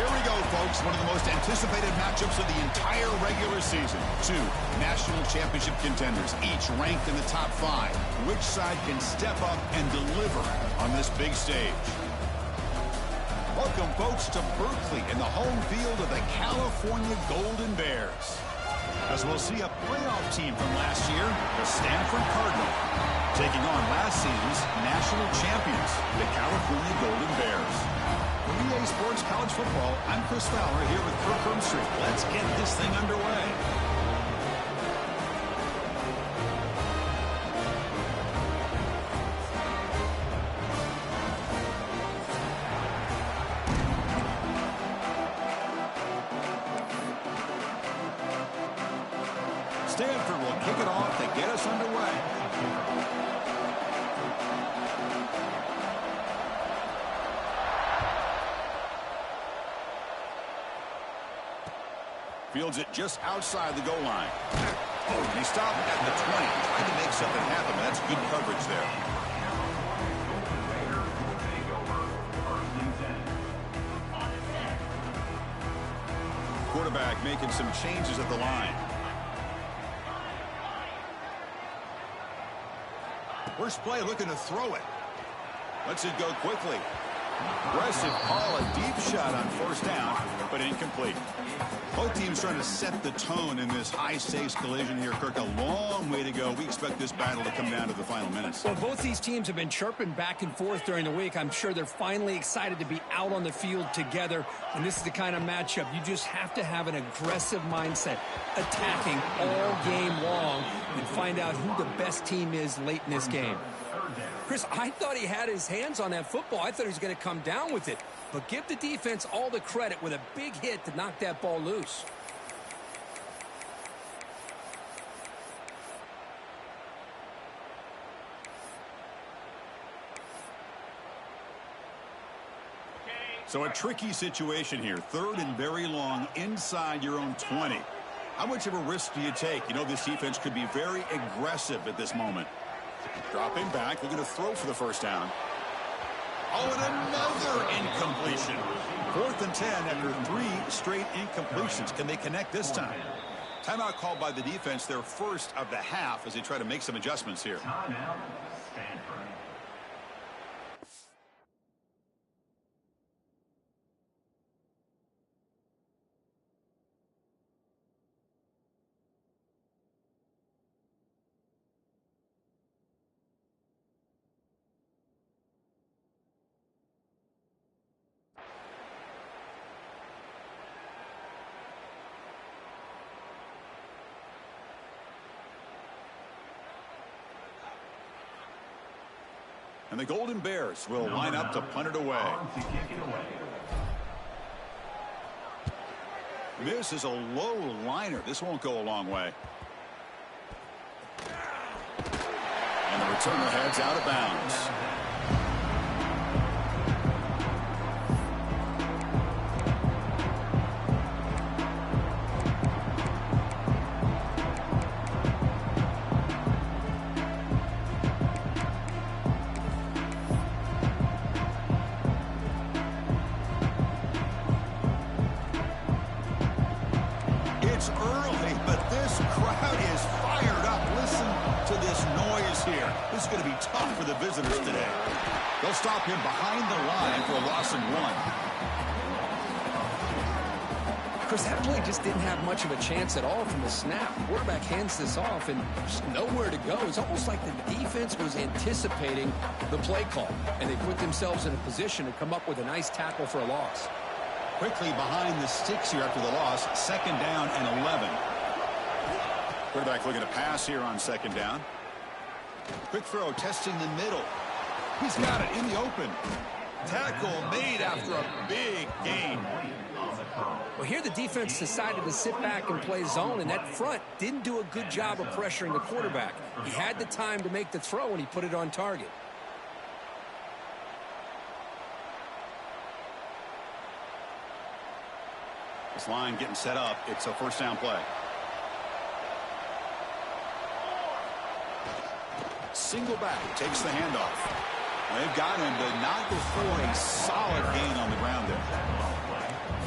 Here we go, folks. One of the most anticipated matchups of the entire regular season. Two national championship contenders, each ranked in the top 5. Which side can step up and deliver on this big stage? Welcome, folks, to Berkeley in the home field of the California Golden Bears. As we'll see a playoff team from last year, the Standford Cardinal, taking on last season's national champions, the California Golden Bears. For EA Sports College Football, I'm Chris Fowler here with Kirk Hermstreet. Let's get this thing underway. Standford will kick it off to get us underway. Fields it just outside the goal line. Oh, and he stopped at the 20. Trying to make something happen. That's good coverage there. Quarterback making some changes at the line. First play looking to throw it. Lets it go quickly. Aggressive call, a deep shot on first down, but incomplete. Both teams trying to set the tone in this high-stakes collision here, Kirk. A long way to go. We expect this battle to come down to the final minutes. Well, both these teams have been chirping back and forth during the week. I'm sure they're finally excited to be out on the field together, and this is the kind of matchup you just have to have an aggressive mindset, attacking all game long, and find out who the best team is late in this game. Chris, I thought he had his hands on that football. I thought he was going to come down with it. But give the defense all the credit with a big hit to knock that ball loose. So a tricky situation here. Third and very long inside your own 20. How much of a risk do you take? You know this defense could be very aggressive at this moment. Dropping back, looking to throw for the first down. Oh, and another incompletion. 4th and 10 after 3 straight incompletions. Can they connect this time? Timeout called by the defense, their first of the half, as they try to make some adjustments here. Timeout, Standford. And the Golden Bears will line up to punt it away. This is a low liner. This won't go a long way. And the returner heads out of bounds. It's early, but this crowd is fired up. Listen to this noise here. This is going to be tough for the visitors today. They'll stop him behind the line for a loss of 1. Chris, that play just didn't have much of a chance at all from the snap. The quarterback hands this off and just nowhere to go. It's almost like the defense was anticipating the play call, and they put themselves in a position to come up with a nice tackle for a loss. Quickly behind the sticks here after the loss. 2nd down and 11. Quarterback looking to pass here on 2nd down. Quick throw, testing the middle. He's got it in the open. Tackle made after a big gain. Well, here the defense decided to sit back and play zone, and that front didn't do a good job of pressuring the quarterback. He had the time to make the throw, and he put it on target. This line getting set up. It's a first down play. Single back, takes the handoff. They've got him, but not before a solid gain on the ground there.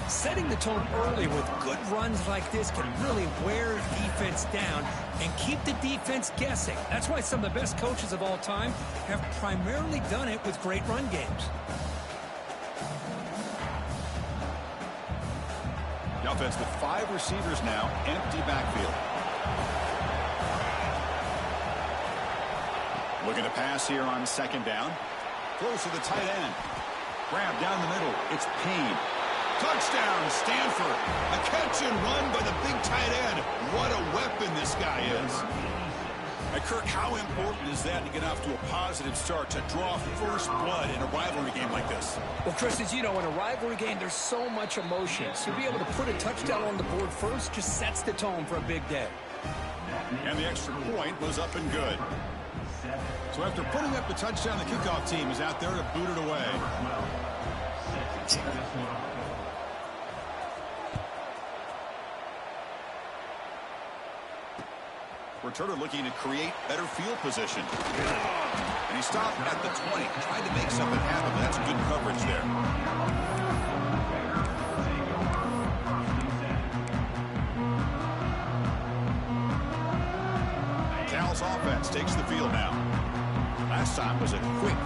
Setting the tone early with good runs like this can really wear defense down and keep the defense guessing. That's why some of the best coaches of all time have primarily done it with great run games. The offense with 5 receivers now, empty backfield. Looking to pass here on second down. Throws to the tight end. Grab down the middle. It's Payne. Touchdown, Standford. A catch and run by the big tight end. What a weapon this guy is. And Kirk, how important is that to get off to a positive start, to draw first blood in a rivalry game like this? Well, Chris, as you know, in a rivalry game, there's so much emotion. So to be able to put a touchdown on the board first just sets the tone for a big day. And the extra point was up and good. So after putting up the touchdown, the kickoff team is out there to boot it away. Returner looking to create better field position. And he stopped at the 20, tried to make something happen, but that's good coverage there. Cal's offense takes the field now. Last time was a quick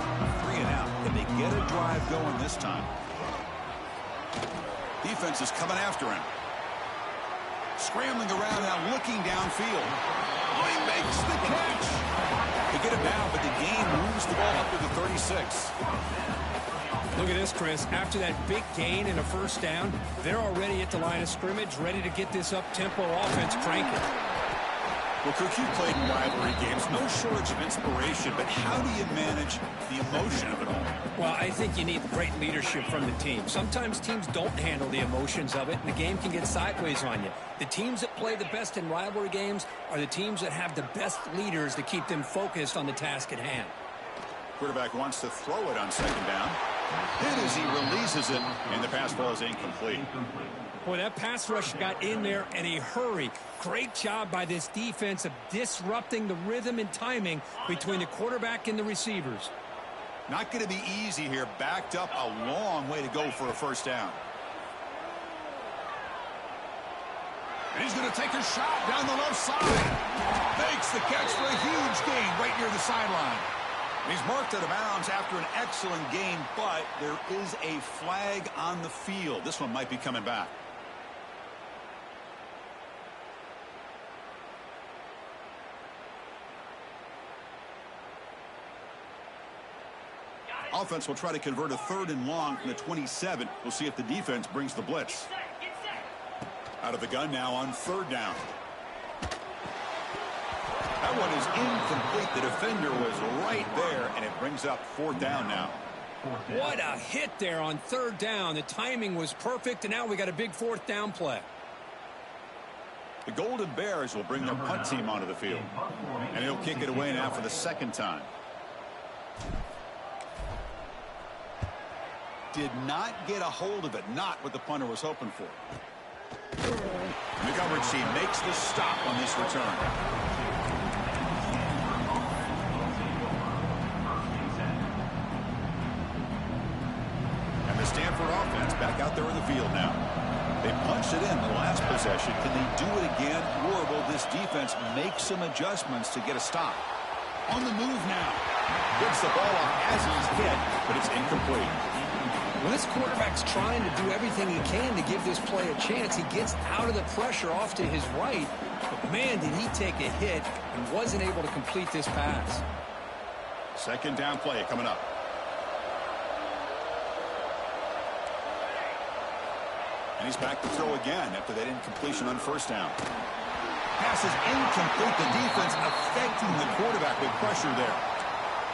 3 and out, and they get a drive going this time. Defense is coming after him. Scrambling around now, looking downfield. Oh, he makes the catch. They get it down, but the game moves the ball up to the 36. Look at this, Chris. After that big gain and a first down, they're already at the line of scrimmage, ready to get this up-tempo offense cranking. Well, Kirk, you played in rivalry games. No shortage of inspiration, but how do you manage the emotion of it all? Well, I think you need great leadership from the team. Sometimes teams don't handle the emotions of it, and the game can get sideways on you. The teams that play the best in rivalry games are the teams that have the best leaders to keep them focused on the task at hand. Quarterback wants to throw it on second down. Hit as he releases it, and the pass ball is incomplete. Boy, that pass rush got in there in a hurry. Great job by this defense of disrupting the rhythm and timing between the quarterback and the receivers. Not going to be easy here. Backed up a long way to go for a first down. And he's going to take a shot down the left side. Makes the catch for a huge gain right near the sideline. He's marked out of bounds after an excellent game, but there is a flag on the field. This one might be coming back. Offense will try to convert a 3rd and long from the 27. We'll see if the defense brings the blitz. Out of the gun now on 3rd down. That one is incomplete. The defender was right there, and it brings up 4th down now. What a hit there on 3rd down. The timing was perfect, and now we got a big 4th down play. The Golden Bears will bring their punt team onto the field. And he'll kick it away now for the 2nd time. Did not get a hold of it. Not what the punter was hoping for. And the coverage team makes the stop on this return. And the Standford offense back out there in the field now. They punched it in the last possession. Can they do it again, or will this defense make some adjustments to get a stop? On the move now. Gets the ball off as he's hit, but it's incomplete. When this quarterback's trying to do everything he can to give this play a chance, he gets out of the pressure off to his right. But, man, did he take a hit and wasn't able to complete this pass. 2nd down play coming up. And he's back to throw again after that incompletion on 1st down. Pass is incomplete. The defense affecting the quarterback with pressure there.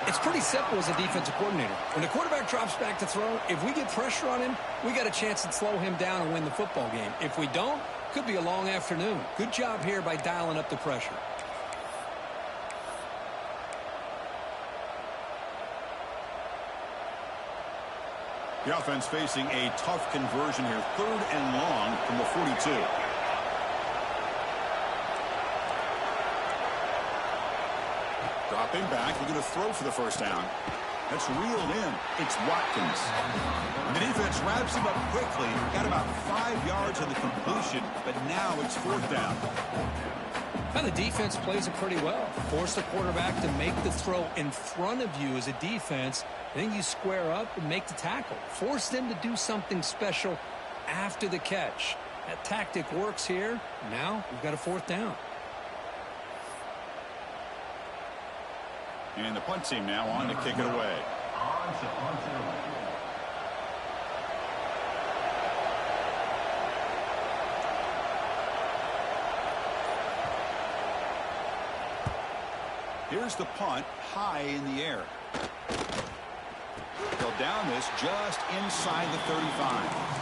It's pretty simple as a defensive coordinator. When the quarterback drops back to throw, if we get pressure on him, we got a chance to slow him down and win the football game. If we don't, could be a long afternoon. Good job here by dialing up the pressure. The offense facing a tough conversion here. 3rd and long from the 42. Dropping back, looking to throw for the 1st down. That's reeled in. It's Watkins. And the defense wraps him up quickly. Got about 5 yards on the completion, but now it's 4th down. Now the defense plays it pretty well. Force the quarterback to make the throw in front of you as a defense. Then you square up and make the tackle. Force them to do something special after the catch. That tactic works here. Now we've got a 4th down. And the punt team now on to kick it away. Here's the punt, high in the air. They'll down this just inside the 35.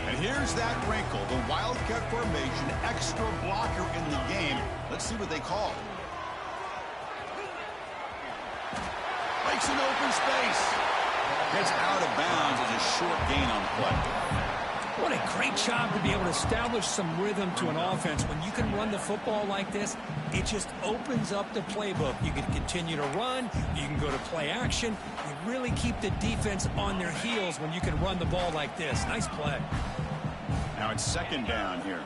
And here's that wrinkle, the Wildcat formation, extra blocker in the game. Let's see what they call. Makes an open space. Gets out of bounds as a short gain on the play. What a great job to be able to establish some rhythm to an offense. When you can run the football like this, it just opens up the playbook. You can continue to run. You can go to play action. You really keep the defense on their heels when you can run the ball like this. Nice play. Now it's 2nd down here.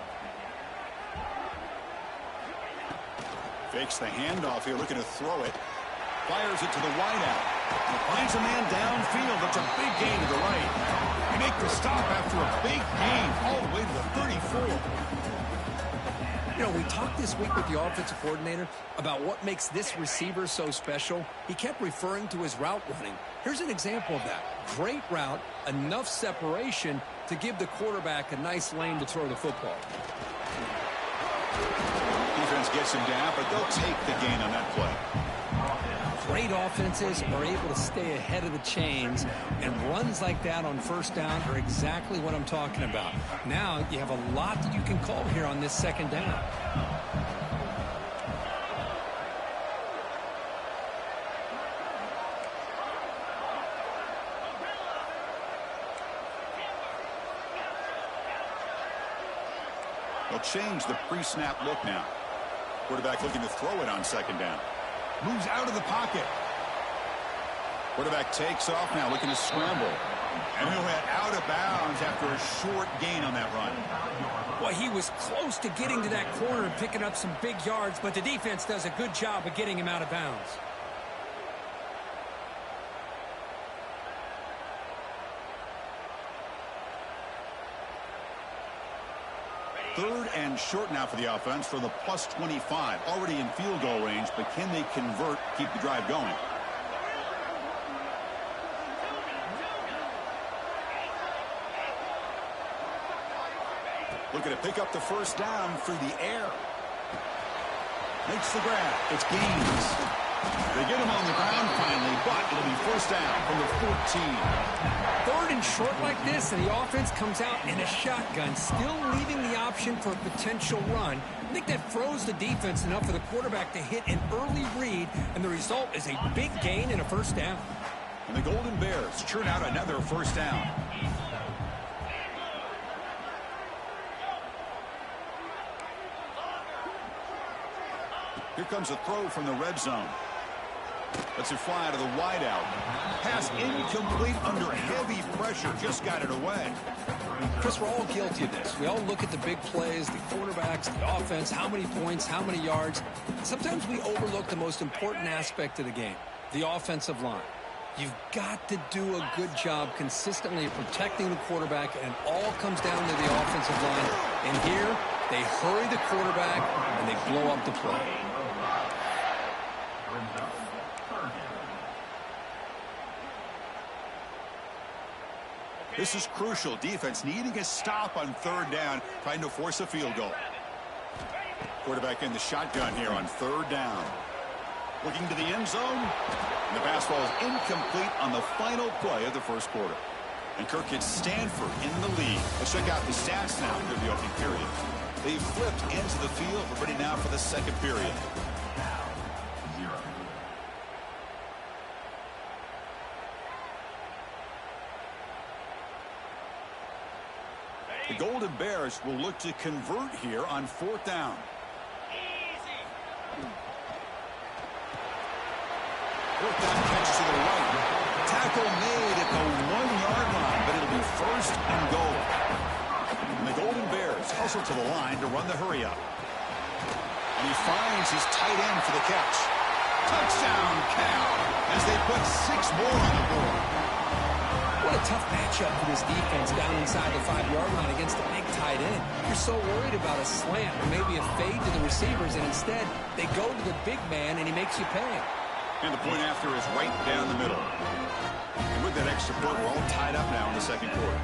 Fakes the handoff here, looking to throw it. Fires it to the wideout. Finds a man downfield. That's a big gain to the right. They make the stop after a big gain all the way to the 34. You know, we talked this week with the offensive coordinator about what makes this receiver so special. He kept referring to his route running. Here's an example of that. Great route, enough separation to give the quarterback a nice lane to throw the football. Defense gets him down, but they'll take the gain on that play. Great offenses are able to stay ahead of the chains, and runs like that on 1st down are exactly what I'm talking about. Now you have a lot that you can call here on this 2nd down. They'll change the pre-snap look now. Quarterback looking to throw it on 2nd down. Moves out of the pocket. Quarterback takes off now, looking to scramble. And he'll head out of bounds after a short gain on that run. Well, he was close to getting to that corner and picking up some big yards, but the defense does a good job of getting him out of bounds. Third and short now for the offense for the plus 25. Already in field goal range, but can they convert, keep the drive going? Looking to pick up the 1st down through the air. Makes the grab. It's Gaines. They get him on the ground finally, but it'll be 1st down from the 14. 3rd and short like this, and the offense comes out in a shotgun, still leaving the option for a potential run. I think that froze the defense enough for the quarterback to hit an early read, and the result is a big gain and a 1st down. And the Golden Bears churn out another 1st down. Here comes a throw from the red zone. Lets it fly to the wideout. Pass incomplete under heavy pressure. Just got it away. Chris, we're all guilty of this. We all look at the big plays, the quarterbacks, the offense, how many points, how many yards. Sometimes we overlook the most important aspect of the game, the offensive line. You've got to do a good job consistently of protecting the quarterback, and it all comes down to the offensive line. And here, they hurry the quarterback, and they blow up the play. This is crucial. Defense needing a stop on 3rd down, trying to force a field goal. Quarterback in the shotgun here on 3rd down. Looking to the end zone. And the pass ball is incomplete on the final play of the 1st quarter. And Kirk gets Standford in the lead. Let's check out the stats now for the opening period. They've flipped into the field. We're ready now for the 2nd period. The Golden Bears will look to convert here on 4th down. Fourth down catch to the right. Tackle made at the 1-yard line, but it'll be first and goal. And the Golden Bears hustle to the line to run the hurry up. And he finds his tight end for the catch. Touchdown, Cal, as they put 6 more on the board. What a tough matchup for this defense down inside the 5-yard line against a big tight end. You're so worried about a slant or maybe a fade to the receivers, and instead they go to the big man, and he makes you pay. And the point after is right down the middle. And with that extra point, we're all tied up now in the second quarter.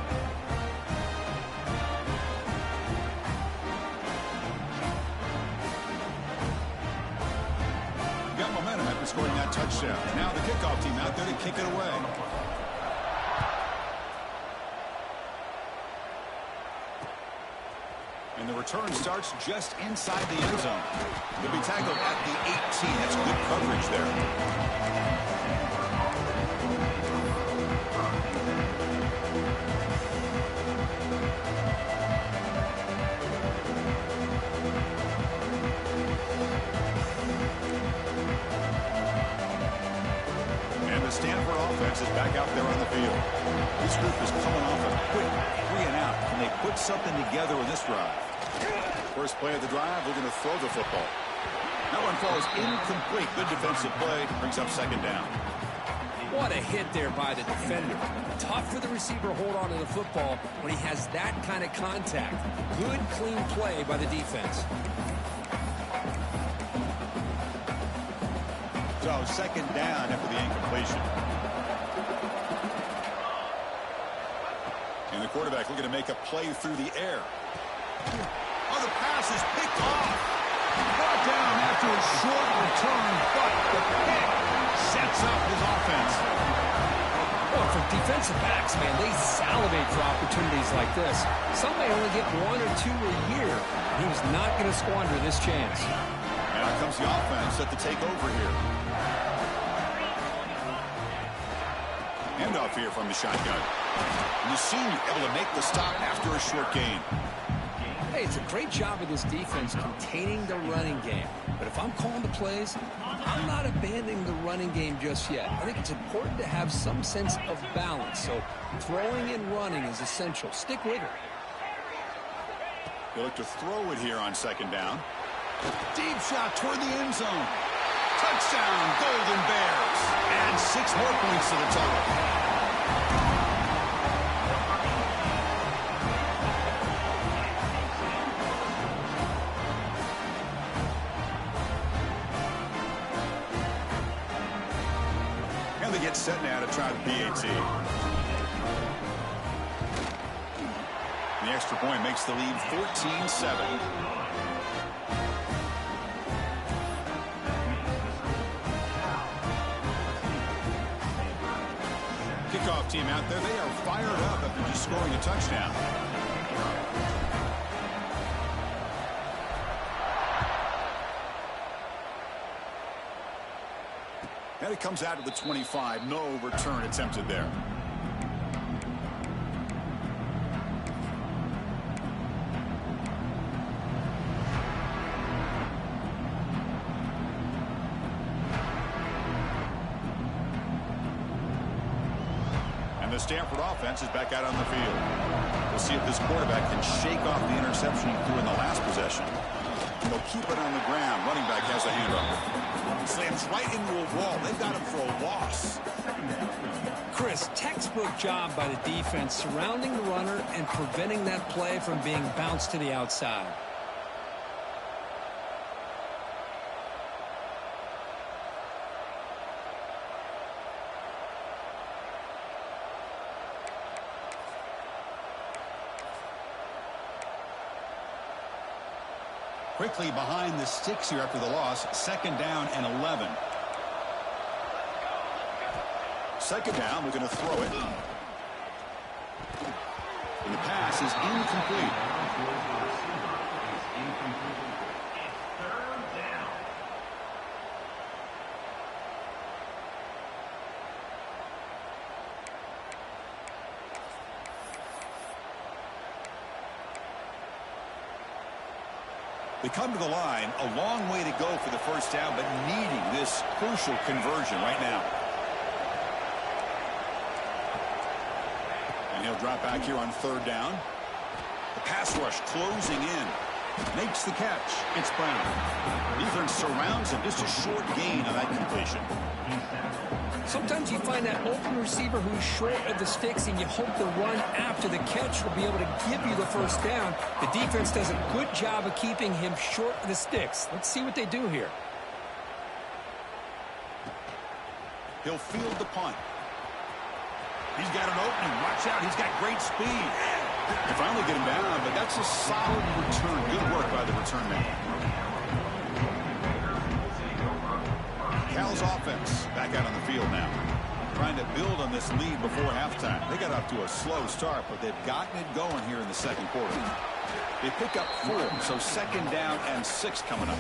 Got momentum after scoring that touchdown. Now the kickoff team out there to kick it away. And the return starts just inside the end zone. He'll be tackled at the 18. That's good coverage there. And the Standford offense is back out there on the field. This group is coming off a quick 3-and-out. Can they put something together in this drive? First play of the drive, we're going to throw the football. That one falls incomplete. Good defensive play. Brings up second down. What a hit there by the defender. Tough for the receiver to hold on to the football when he has that kind of contact. Good, clean play by the defense. So second down after the incompletion. And the quarterback looking to make a play through the air. Oh, the pass is picked off. Brought down after a short return, but the pick sets up his offense. Well, for defensive backs, man, they salivate for opportunities like this. Some may only get 1 or 2 a year. And he was not going to squander this chance. And out comes the offense set to take over here. Handoff here from the shotgun. And the senior able to make the stop after a short gain. Hey, it's a great job of this defense containing the running game. But if I'm calling the plays, I'm not abandoning the running game just yet. I think it's important to have some sense of balance. So throwing and running is essential. Stick with it. They look to throw it here on second down. Deep shot toward the end zone. Touchdown, Golden Bears. And 6 more points to the total. Get set now to try the PAT. The extra point makes the lead 14-7. Kickoff team out there. They are fired up after just scoring a touchdown. And it comes out of the 25. No return attempted there. And the Standford offense is back out on the field. We'll see if this quarterback can shake off the interception he threw in the last possession. And they'll keep it on the ground. Running back has a handoff. Slams right into a wall. They've got him for a loss. Chris, textbook job by the defense surrounding the runner and preventing that play from being bounced to the outside. Quickly behind the sticks here after the loss. Second down and 11. Second down, we're going to throw it. And the pass is incomplete. They come to the line, a long way to go for the first down, but needing this crucial conversion right now. And he'll drop back here on third down. The pass rush closing in. Makes the catch. It's Brown. Defense surrounds him. Just a short gain on that completion. Sometimes you find that open receiver who's short of the sticks, and you hope the run after the catch will be able to give you the first down. The defense does a good job of keeping him short of the sticks. Let's see what they do here. He'll field the punt. He's got an opening. Watch out. He's got great speed. They finally get him down, but that's a solid return. Good work by the return man. Cal's offense back out on the field now. Trying to build on this lead before halftime. They got off to a slow start, but they've gotten it going here in the second quarter. They pick up 4, so second down and 6 coming up.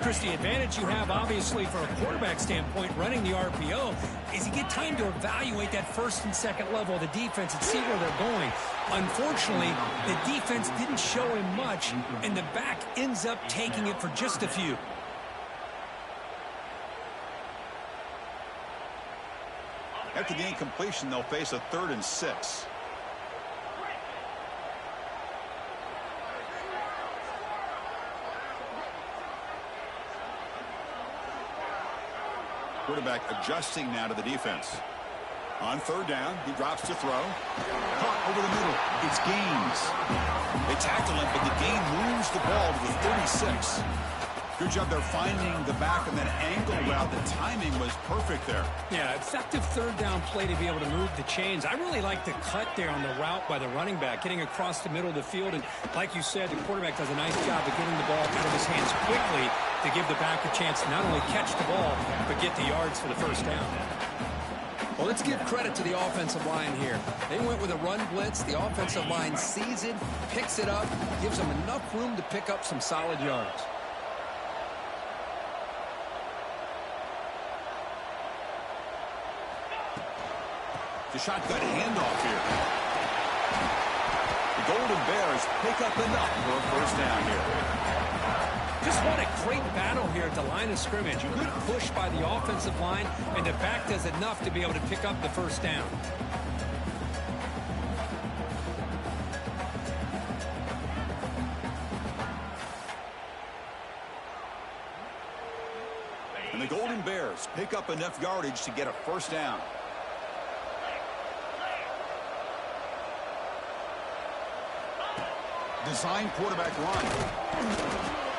Chris, the advantage you have, obviously, from a quarterback standpoint, running the RPO, is you get time to evaluate that first and second level of the defense and see where they're going. Unfortunately, the defense didn't show him much, and the back ends up taking it for just a few. After the incompletion, they'll face a 3rd and 6. Quarterback adjusting now to the defense. On third down, he drops to throw. Caught over the middle. It's Gaines. They tackle him, but the gain moves the ball to the 36. Good job there finding the back on that angle route. The timing was perfect there. Yeah, effective third down play to be able to move the chains. I really like the cut there on the route by the running back, getting across the middle of the field. And like you said, the quarterback does a nice job of getting the ball out of his hands quickly to give the back a chance to not only catch the ball, but get the yards for the first down. Well, let's give credit to the offensive line here. They went with a run blitz. The offensive line sees it, picks it up, gives them enough room to pick up some solid yards. The shotgun handoff here. The Golden Bears pick up enough for a first down here. Just what a great battle here at the line of scrimmage. Good push by the offensive line, and the back does enough to be able to pick up the first down. And the Golden Bears pick up enough yardage to get a first down. Design quarterback run.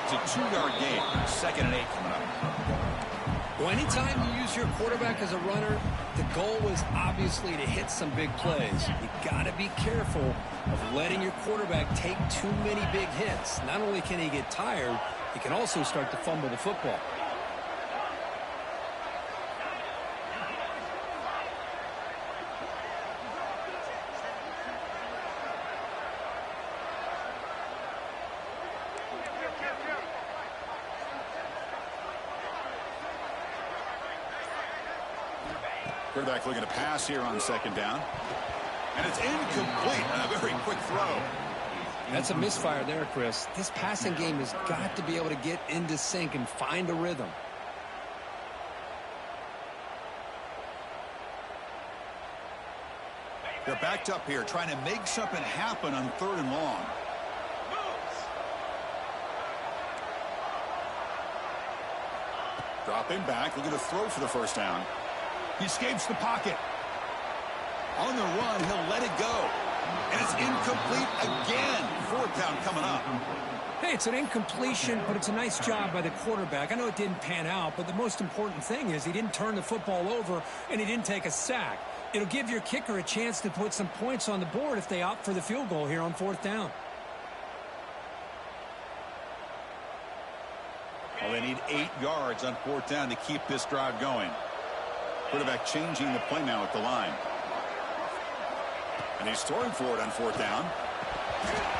It's a 2-yard gain. 2nd and 8 coming up. Well, anytime you use your quarterback as a runner, the goal is obviously to hit some big plays. You got to be careful of letting your quarterback take too many big hits. Not only can he get tired, he can also start to fumble the football. Quarterback looking to pass here on 2nd down. And it's incomplete on a very quick throw. That's a misfire there, Chris. This passing game has got to be able to get into sync and find a rhythm. They're backed up here, trying to make something happen on 3rd and long. Dropping back, looking to throw for the first down. He escapes the pocket. On the run, he'll let it go. And it's incomplete again. 4th down coming up. Hey, it's an incompletion, but it's a nice job by the quarterback. I know it didn't pan out, but the most important thing is he didn't turn the football over and he didn't take a sack. It'll give your kicker a chance to put some points on the board if they opt for the field goal here on 4th down. Well, they need 8 yards on 4th down to keep this drive going. Quarterback changing the play now at the line. And he's throwing for it on 4th down.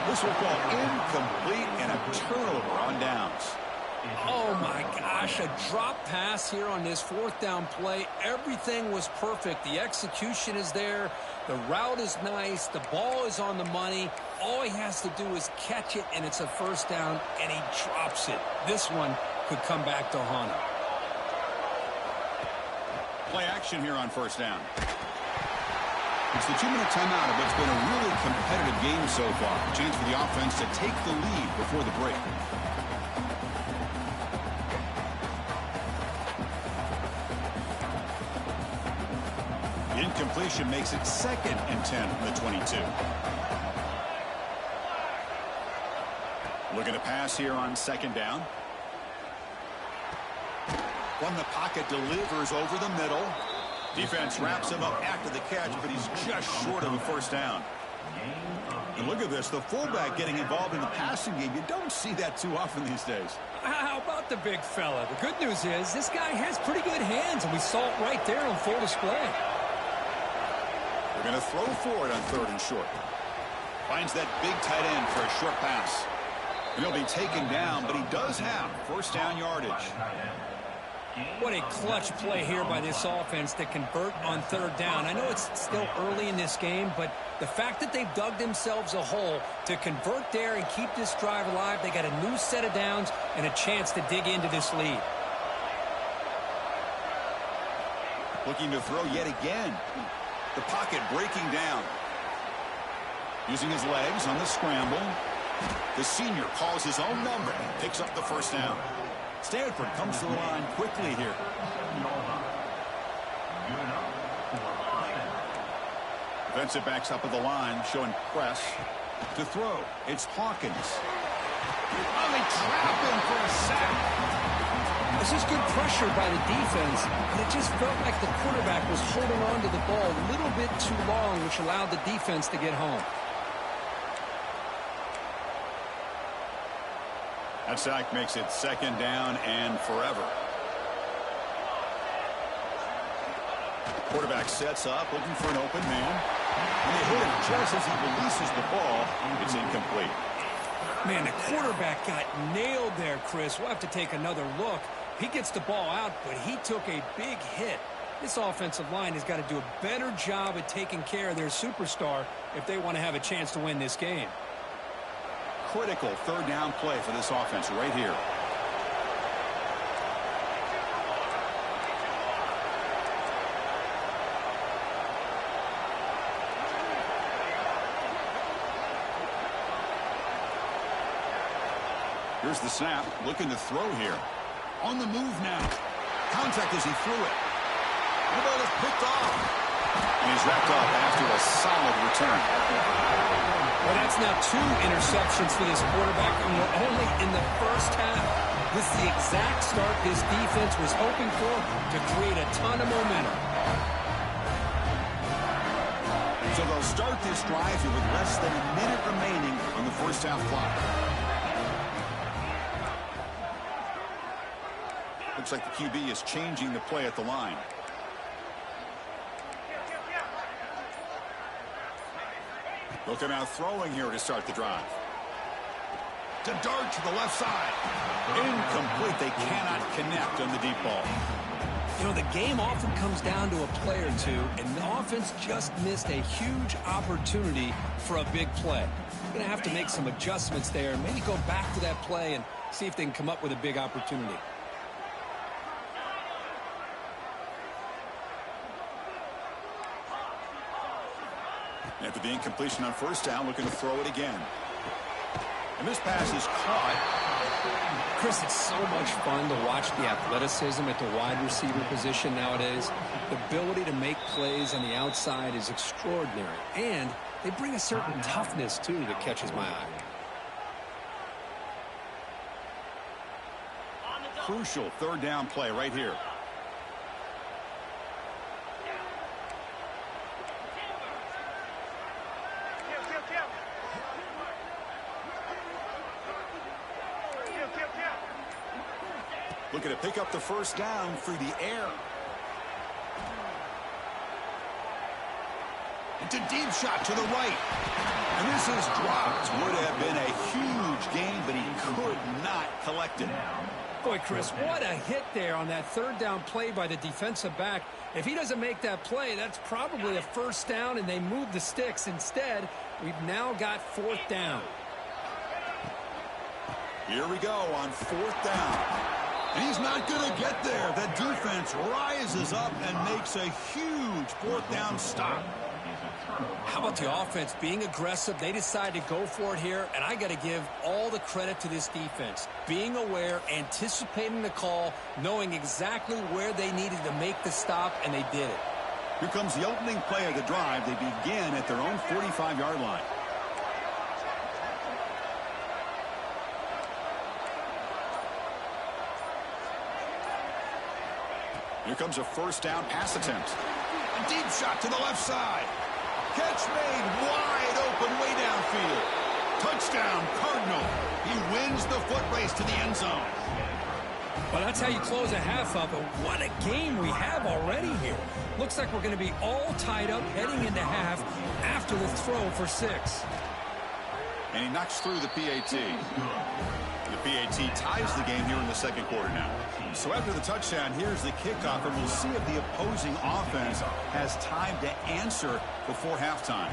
This will call incomplete and a turnover on downs. Oh, my gosh, a drop pass here on this fourth down play. Everything was perfect. The execution is there. The route is nice. The ball is on the money. All he has to do is catch it, and it's a first down, and he drops it. This one could come back to haunt him. Play action here on first down. It's the 2-minute timeout of what's been a really competitive game so far. A chance for the offense to take the lead before the break. Incompletion makes it 2nd and 10 from the 22. Looking to pass here on 2nd down. From the pocket, delivers over the middle. Defense wraps him up after the catch, but he's just short of a first down. And look at this, the fullback getting involved in the passing game. You don't see that too often these days. How about the big fella? The good news is this guy has pretty good hands, and we saw it right there on full display. They're going to throw for it on 3rd and short. Finds that big tight end for a short pass. And he'll be taken down, but he does have first down yardage. What a clutch play here by this offense to convert on 3rd down. I know it's still early in this game, but the fact that they've dug themselves a hole to convert there and keep this drive alive, they got a new set of downs and a chance to dig into this lead. Looking to throw yet again. The pocket breaking down. Using his legs on the scramble. The senior calls his own number and picks up the first down. Standford comes to the line quickly here. Defensive backs up at the line, showing press. To throw, it's Hawkins. Oh, they trap him for a sack. This is good pressure by the defense, but it just felt like the quarterback was holding on to the ball a little bit too long, which allowed the defense to get home. That sack makes it 2nd down and forever. Quarterback sets up, looking for an open man. And they hit him just as he releases the ball. It's incomplete. Man, the quarterback got nailed there, Chris. We'll have to take another look. He gets the ball out, but he took a big hit. This offensive line has got to do a better job at taking care of their superstar if they want to have a chance to win this game. Critical 3rd down play for this offense right here. Here's the snap, looking to throw here. On the move now. Contact as he threw it. The ball is picked off. And he's wrapped up after a solid return. Well, that's now 2 interceptions for this quarterback, and we're only in the first half. This is the exact start this defense was hoping for to create a ton of momentum. So they'll start this drive with less than a minute remaining on the first half clock. Looks like the QB is changing the play at the line. Looking out throwing here to start the drive. To dart to the left side. Incomplete. They cannot connect on the deep ball. You know, the game often comes down to a play or two, and the offense just missed a huge opportunity for a big play. They're going to have to make some adjustments there, and maybe go back to that play and see if they can come up with a big opportunity. After the incompletion on first down, looking to throw it again. And this pass is caught. Chris, it's so much fun to watch the athleticism at the wide receiver position nowadays. The ability to make plays on the outside is extraordinary. And they bring a certain toughness, too, that catches my eye. Crucial 3rd down play right here. Looking to pick up the first down through the air. It's a deep shot to the right. And this is dropped. Would have been a huge gain, but he could not collect it. Boy, Chris, what a hit there on that third down play by the defensive back. If he doesn't make that play, that's probably a first down, and they move the sticks. Instead, we've now got fourth down. Here we go on fourth down. And he's not going to get there. The defense rises up and makes a huge fourth down stop. How about the offense being aggressive? They decide to go for it here, and I got to give all the credit to this defense. Being aware, anticipating the call, knowing exactly where they needed to make the stop, and they did it. Here comes the opening play of the drive. They begin at their own 45-yard line. Here comes a first down pass attempt. A deep shot to the left side. Catch made wide open way downfield. Touchdown, Cardinal. He wins the foot race to the end zone. Well, that's how you close a half up. But what a game we have already here. Looks like we're going to be all tied up heading into half after the throw for 6. And he knocks through the PAT. The PAT ties the game here in the second quarter now. So after the touchdown, here's the kickoff, and we'll see if the opposing offense has time to answer before halftime.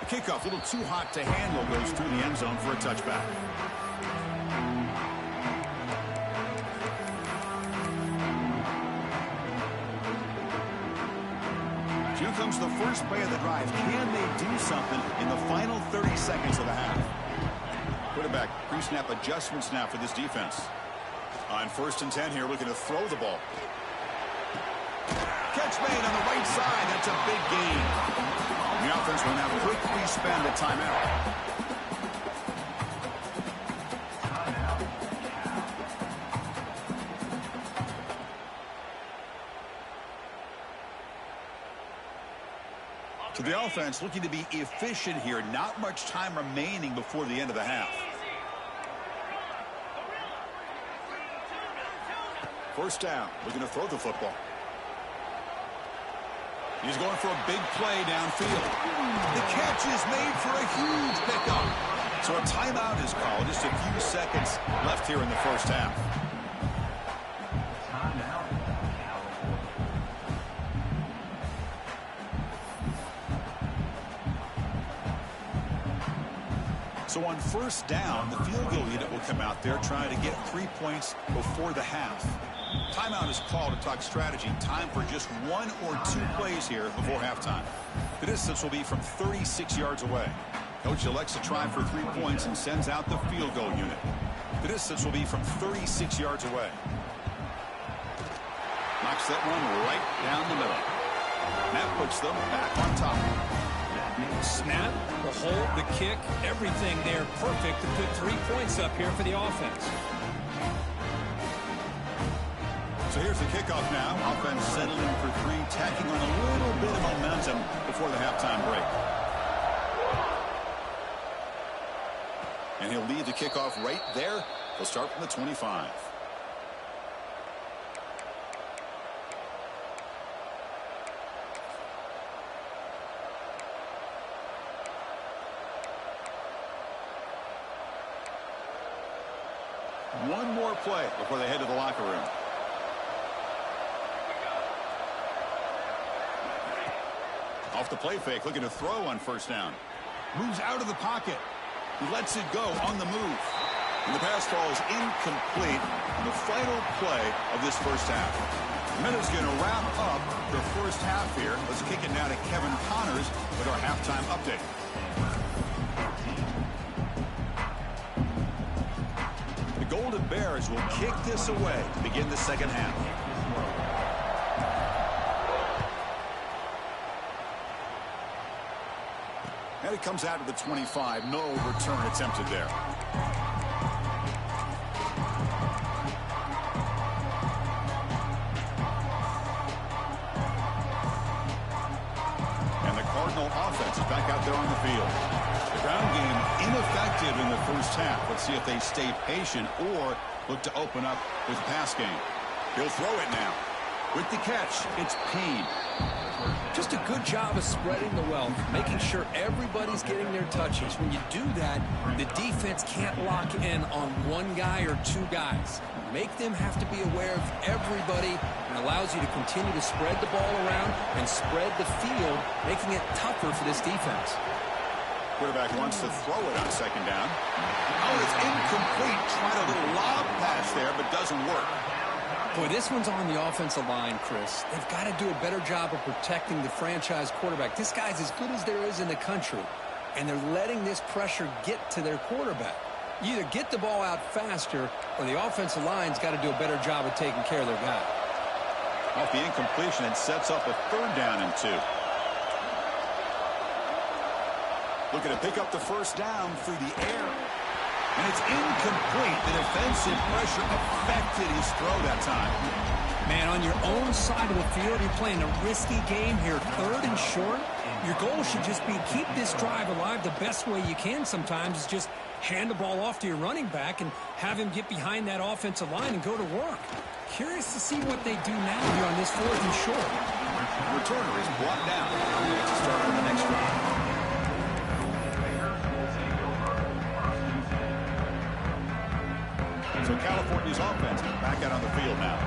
The kickoff, a little too hot to handle, goes through the end zone for a touchback. Here comes the first play of the drive. Can they do something in the final 30 seconds of the half? Quarterback pre-snap adjustments now for this defense. On 1st and 10 here, looking to throw the ball. Catch made on the right side. That's a big gain. The offense will now quickly spend a timeout. So the offense looking to be efficient here. Not much time remaining before the end of the half. First down, looking to throw the football. He's going for a big play downfield. The catch is made for a huge pickup. So a timeout is called. Just a few seconds left here in the first half. So on first down, the field goal unit will come out there trying to get 3 points before the half. Timeout is called to talk strategy. Time for just 1 or 2 plays here before halftime. The distance will be from 36 yards away. Coach elects to try for 3 points and sends out the field goal unit. The distance will be from 36 yards away. Knocks that one right down the middle. And that puts them back on top. Snap, the hold, the kick, everything there perfect to put 3 points up here for the offense. So here's the kickoff now. Offense settling for 3, tacking on a little bit of momentum before the halftime break. And he'll lead the kickoff right there. He'll start from the 25. One more play before they head to the locker room. Off the play fake, looking to throw on first down. Moves out of the pocket. He lets it go on the move. And the pass falls incomplete on the final play of this first half. Minute's going to wrap up the first half here. Let's kick it now to Kevin Connors with our halftime update. The Golden Bears will kick this away to begin the second half. And it comes out of the 25. No return attempted there. And the Cardinal offense is back out there on the field. The ground game ineffective in the first half. Let's see if they stay patient or look to open up with the pass game. He'll throw it now. With the catch, it's Payne. Just a good job of spreading the wealth, making sure everybody's getting their touches. When you do that, the defense can't lock in on one guy or two guys. Make them have to be aware of everybody, and allows you to continue to spread the ball around and spread the field, making it tougher for this defense. Quarterback wants to throw it on second down. Oh, it's incomplete. Tried a little lob pass there, but doesn't work. Boy, this one's on the offensive line, Chris. They've got to do a better job of protecting the franchise quarterback. This guy's as good as there is in the country, and they're letting this pressure get to their quarterback. You either get the ball out faster, or the offensive line's got to do a better job of taking care of their guy. Off the incompletion, it sets up a 3rd down and 2. Looking to pick up the first down through the air. And it's incomplete. The defensive pressure affected his throw that time. Man, on your own side of the field, you're playing a risky game here. 3rd and short. Your goal should just be keep this drive alive the best way you can sometimes is just hand the ball off to your running back and have him get behind that offensive line and go to work. Curious to see what they do now here on this 4th and short. The returner is brought down. To start on the next drive. So California's offense back out on the field now.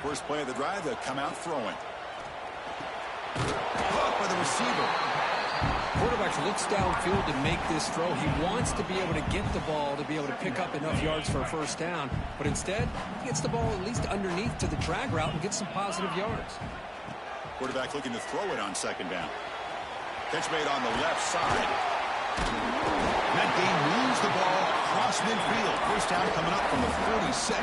First play of the drive, they'll come out throwing. Caught by the receiver. Quarterback looks downfield to make this throw. He wants to be able to get the ball to be able to pick up enough yards for a first down, but instead he gets the ball at least underneath to the drag route and gets some positive yards. Quarterback looking to throw it on second down. Catch made on the left side. That game moves the ball across midfield. First down coming up from the 46.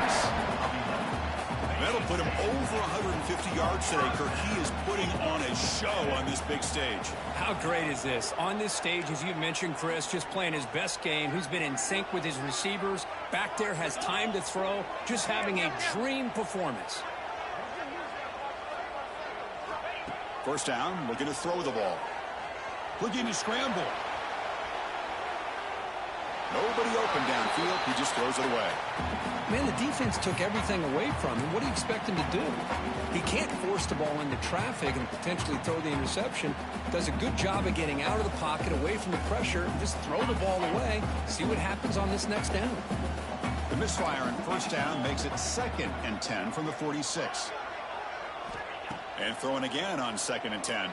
That'll put him over 150 yards today, Kirk. He is putting on a show on this big stage. How great is this? On this stage, as you mentioned, Chris, just playing his best game. He's been in sync with his receivers. Back there, has time to throw. Just having a dream performance. First down, looking to throw the ball. Looking to scramble. Nobody open downfield. He just throws it away. Man, the defense took everything away from him. What do you expect him to do? He can't force the ball into traffic and potentially throw the interception. Does a good job of getting out of the pocket, away from the pressure, and just throw the ball away. See what happens on this next down. The misfire on first down makes it 2nd and 10 from the 46. And throwing again on 2nd and 10.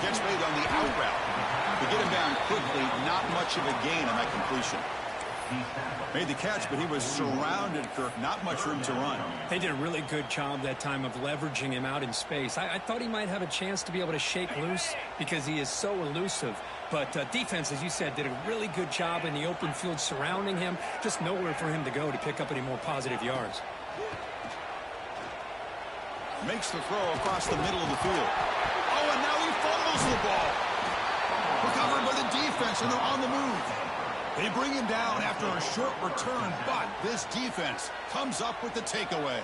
Gets made on the out route. To get him down quickly, not much of a gain on that completion. Made the catch, but he was surrounded, Kirk. Not much room to run. They did a really good job that time of leveraging him out in space. I thought he might have a chance to be able to shake loose because he is so elusive. But defense, as you said, did a really good job in the open field surrounding him. Just nowhere for him to go to pick up any more positive yards. Makes the throw across the middle of the field. Oh, and now he fumbles the ball. Recovered by the defense, and they're on the move. They bring him down after a short return, but this defense comes up with the takeaway.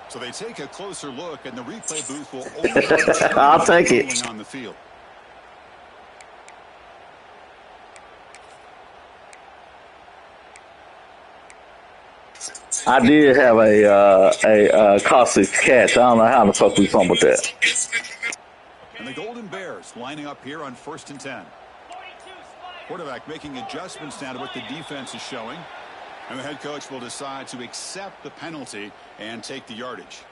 So they take a closer look, and the replay booth will overturn I'll take it on the field. I did have a costly catch. I don't know how the fuck we fumbled that. And the Golden Bears lining up here on 1st and 10. Quarterback making adjustments now to what the defense is showing. And the head coach will decide to accept the penalty and take the yardage.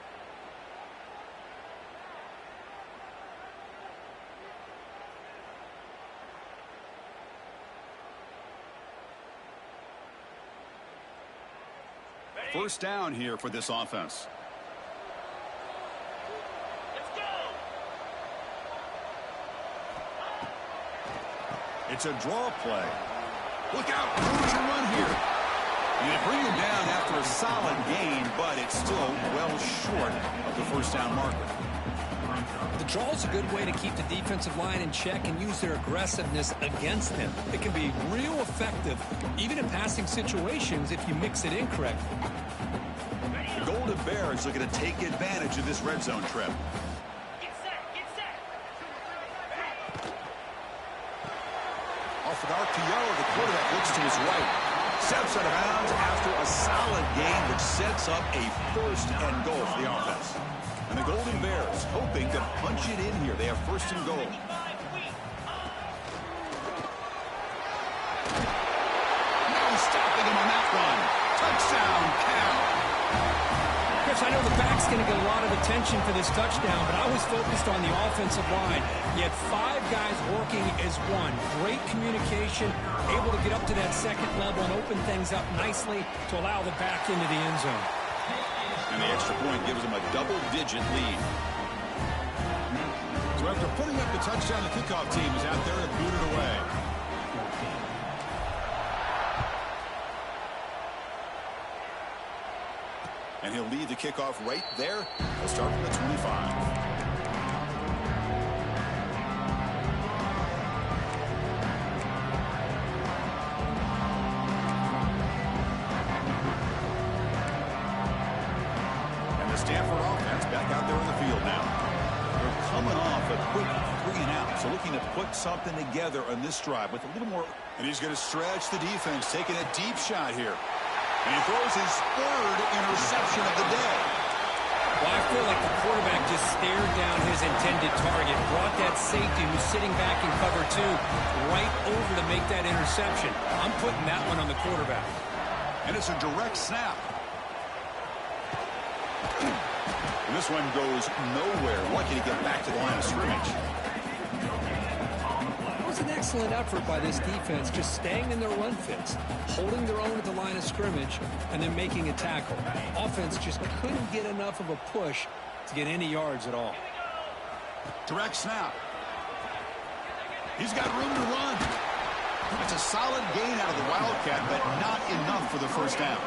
First down here for this offense. It's a draw play. Look out, who's your run here? And they bring him down after a solid gain, but it's still well short of the first down marker. The draw is a good way to keep the defensive line in check and use their aggressiveness against them. It can be real effective, even in passing situations, if you mix it in correctly. The Golden Bears looking to take advantage of this red zone trip. Off an RPO, the quarterback looks to his right. Steps out of bounds after a solid gain, which sets up a first and goal for the offense. And the Golden Bears hoping to punch it in here. They have first and goal. Now he's stopping him on that run. Touchdown, Cal. Chris, I know the back's going to get a lot of attention for this touchdown, but I was focused on the offensive line. You had 5 guys working as one. Great communication, able to get up to that second level and open things up nicely to allow the back into the end zone. And the extra point gives them a double-digit lead. So after putting up the touchdown, the kickoff team is out there to boot it away. And he'll lead the kickoff right there. He'll start from the 25. Standford offense back out there in the field now. They're coming off a quick 3 and out, so looking to put something together on this drive with a little more. And he's going to stretch the defense, taking a deep shot here. And he throws his 3rd interception of the day. Well, I feel like the quarterback just stared down his intended target, brought that safety who's sitting back in cover 2 right over to make that interception. I'm putting that one on the quarterback. And it's a direct snap. And this one goes nowhere. Lucky to get back to the line of scrimmage. It was an excellent effort by this defense, just staying in their run fits, holding their own at the line of scrimmage, and then making a tackle. Offense just couldn't get enough of a push to get any yards at all. Direct snap. He's got room to run. That's a solid gain out of the Wildcat, but not enough for the first down.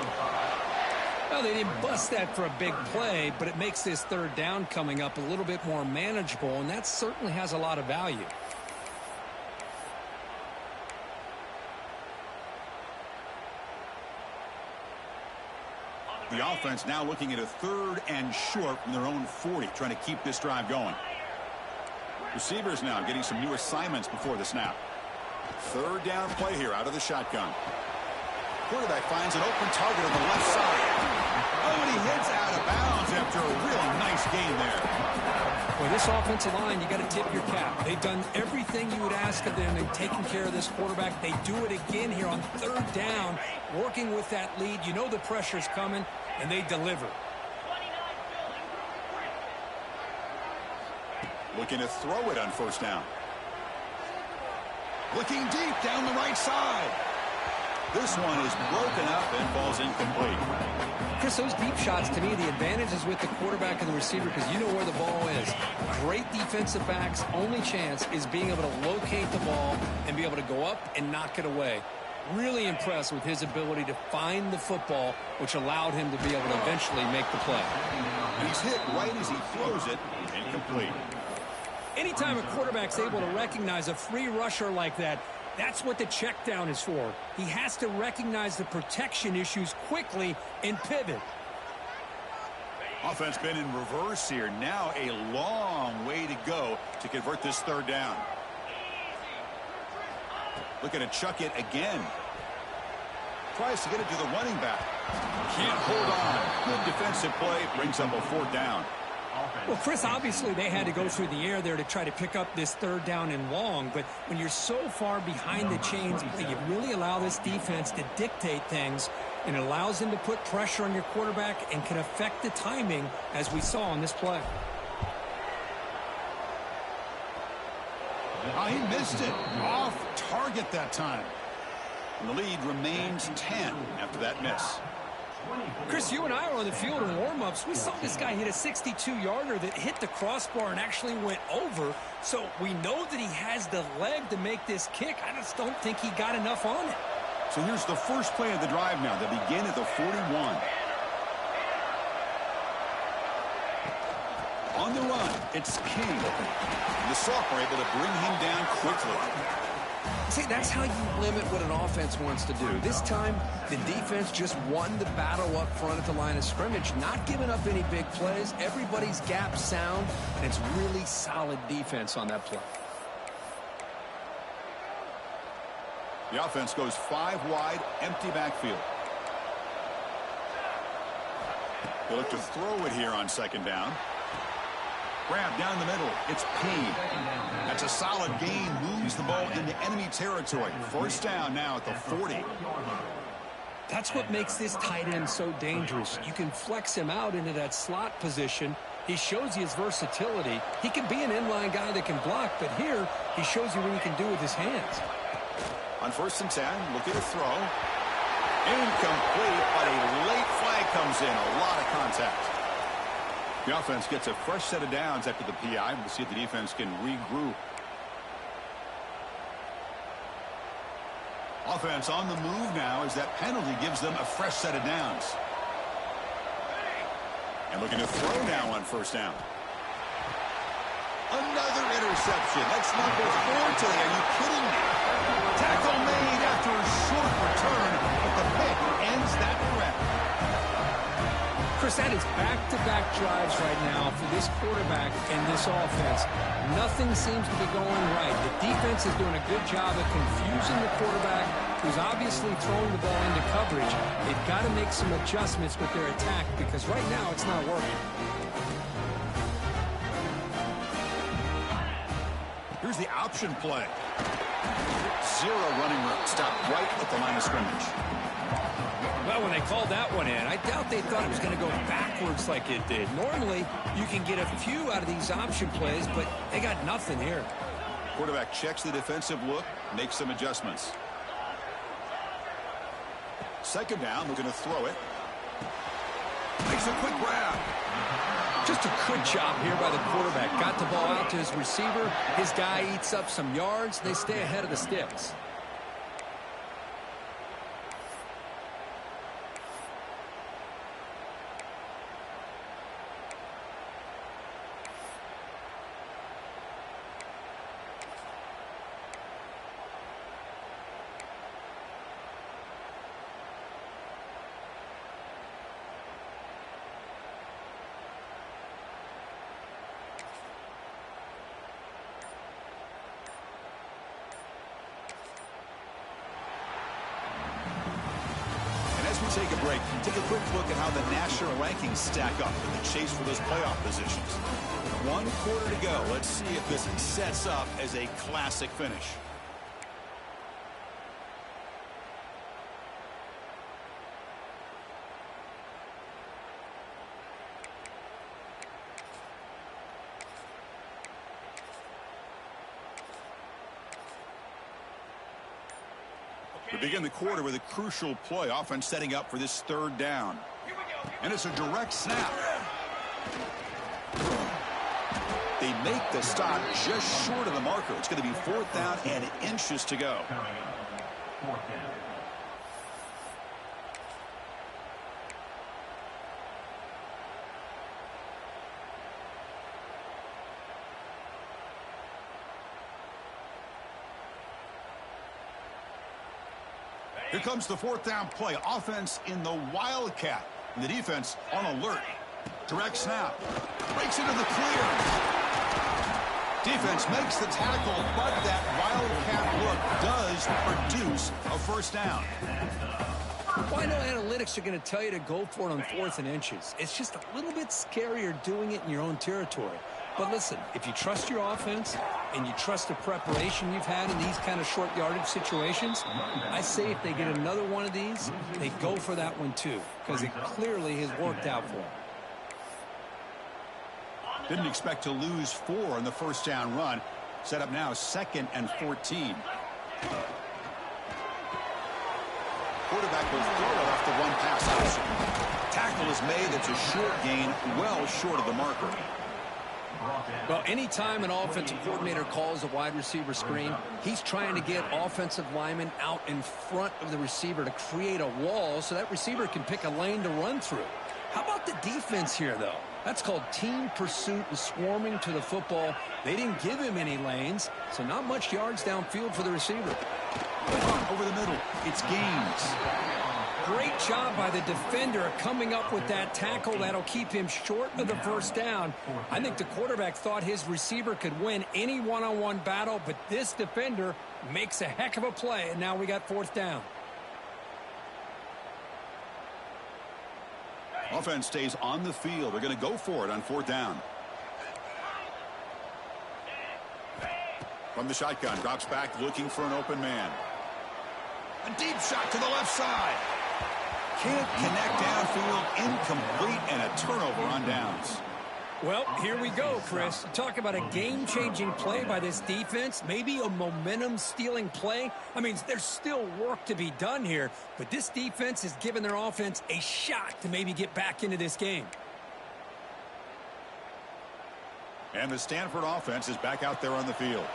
Well, they didn't bust that for a big play, but it makes this 3rd down coming up a little bit more manageable, and that certainly has a lot of value. The offense now looking at a 3rd and short from their own 40, trying to keep this drive going. Receivers now getting some new assignments before the snap. 3rd down play here out of the shotgun. Quarterback finds an open target on the left side. Oh, and he hits out of bounds after a real nice gain there. Well, this offensive line, you got to tip your cap. They've done everything you would ask of them in taking care of this quarterback. They do it again here on 3rd down, working with that lead. You know the pressure's coming, and they deliver. Looking to throw it on 1st down. Looking deep down the right side. This one is broken up and falls incomplete. Chris, those deep shots, to me, the advantage is with the quarterback and the receiver because you know where the ball is. Great defensive backs' only chance is being able to locate the ball and be able to go up and knock it away. Really impressed with his ability to find the football, which allowed him to be able to eventually make the play. And he's hit right as he throws it, incomplete. Anytime a quarterback's able to recognize a free rusher like that, that's what the check down is for. He has to recognize the protection issues quickly and pivot. Offense been in reverse here. Now a long way to go to convert this 3rd down. Looking to chuck it again. Tries to get it to the running back. Can't hold on. Good defensive play. Brings up a 4th down. Well, Chris, obviously they had to go through the air there to try to pick up this 3rd down and long, but when you're so far behind the chains, you really allow this defense to dictate things, and it allows them to put pressure on your quarterback and can affect the timing, as we saw on this play. Oh, he missed it. Off target that time. And the lead remains 10 after that miss. Chris, you and I were on the field in warm-ups. We saw this guy hit a 62-yarder that hit the crossbar and actually went over. So we know that he has the leg to make this kick. I just don't think he got enough on it. So here's the first play of the drive now. They begin at the 41. On the run, it's King. The sophomore able to bring him down quickly. See, that's how you limit what an offense wants to do. This time, the defense just won the battle up front at the line of scrimmage, not giving up any big plays. Everybody's gap sound, and it's really solid defense on that play. The offense goes 5 wide, empty backfield. They look to throw it here on second down. Grab down the middle. It's Payne. That's a solid gain. Moves the ball into enemy territory. First down now at the 40. That's what makes this tight end so dangerous. You can flex him out into that slot position. He shows you his versatility. He can be an inline guy that can block, but here he shows you what he can do with his hands. On 1st and 10, look at a throw. Incomplete, but a late flag comes in. A lot of contact. The offense gets a fresh set of downs after the PI. We'll see if the defense can regroup. Offense on the move now as that penalty gives them a fresh set of downs. And looking to throw now on 1st down. Another interception. That's number 4 today. Are you kidding me? Tackle made after a short return, but the pick ends that threat. Chris, that is back-to-back drives right now for this quarterback and this offense. Nothing seems to be going right. The defense is doing a good job of confusing the quarterback, who's obviously throwing the ball into coverage. They've got to make some adjustments with their attack because right now it's not working. Here's the option play. 0 running room. Stop right at the line of scrimmage. Well, when they called that one in, I doubt they thought it was going to go backwards like it did. Normally, you can get a few out of these option plays, but they got nothing here. Quarterback checks the defensive look, makes some adjustments. Second down, looking to throw it. Makes a quick grab. Just a good job here by the quarterback. Got the ball out to his receiver. His guy eats up some yards. They stay ahead of the sticks. Take a break. Take a quick look at how the national rankings stack up in the chase for those playoff positions. 1 quarter to go. Let's see if this sets up as a classic finish. We begin the quarter with a crucial play. Offense setting up for this 3rd down. And it's a direct snap. They make the stop just short of the marker. It's going to be 4th down and inches to go. Here comes the 4th down play. Offense in the Wildcat. And the defense on alert. Direct snap. Breaks into the clear. Defense makes the tackle, but that Wildcat look does produce a 1st down. Well, I know analytics are going to tell you to go for it on 4th and inches. It's just a little bit scarier doing it in your own territory. But listen, if you trust your offense and you trust the preparation you've had in these kind of short yardage situations, I say if they get another one of these, they go for that one too, because it clearly has worked out for them. Didn't expect to lose 4 on the 1st down run. Set up now 2nd and 14. Quarterback will throw it off the 1 pass option. Tackle is made. It's a short gain, well short of the marker. Well, anytime an offensive coordinator calls a wide receiver screen, he's trying to get offensive linemen out in front of the receiver to create a wall so that receiver can pick a lane to run through. How about the defense here, though? That's called team pursuit and swarming to the football. They didn't give him any lanes, so not much yards downfield for the receiver. Over the middle, it's Gaines. Great job by the defender coming up with that tackle. That'll keep him short of the first down. I think the quarterback thought his receiver could win any one-on-one battle, but this defender makes a heck of a play, and now we got fourth down. Offense stays on the field. They're going to go for it on fourth down. From the shotgun, drops back looking for an open man. A deep shot to the left side. Can't connect downfield, incomplete, and a turnover on downs. Well, here we go, Chris. Talk about a game-changing play by this defense, maybe a momentum-stealing play. I mean, there's still work to be done here, but this defense has given their offense a shot to maybe get back into this game. And the Standford offense is back out there on the field.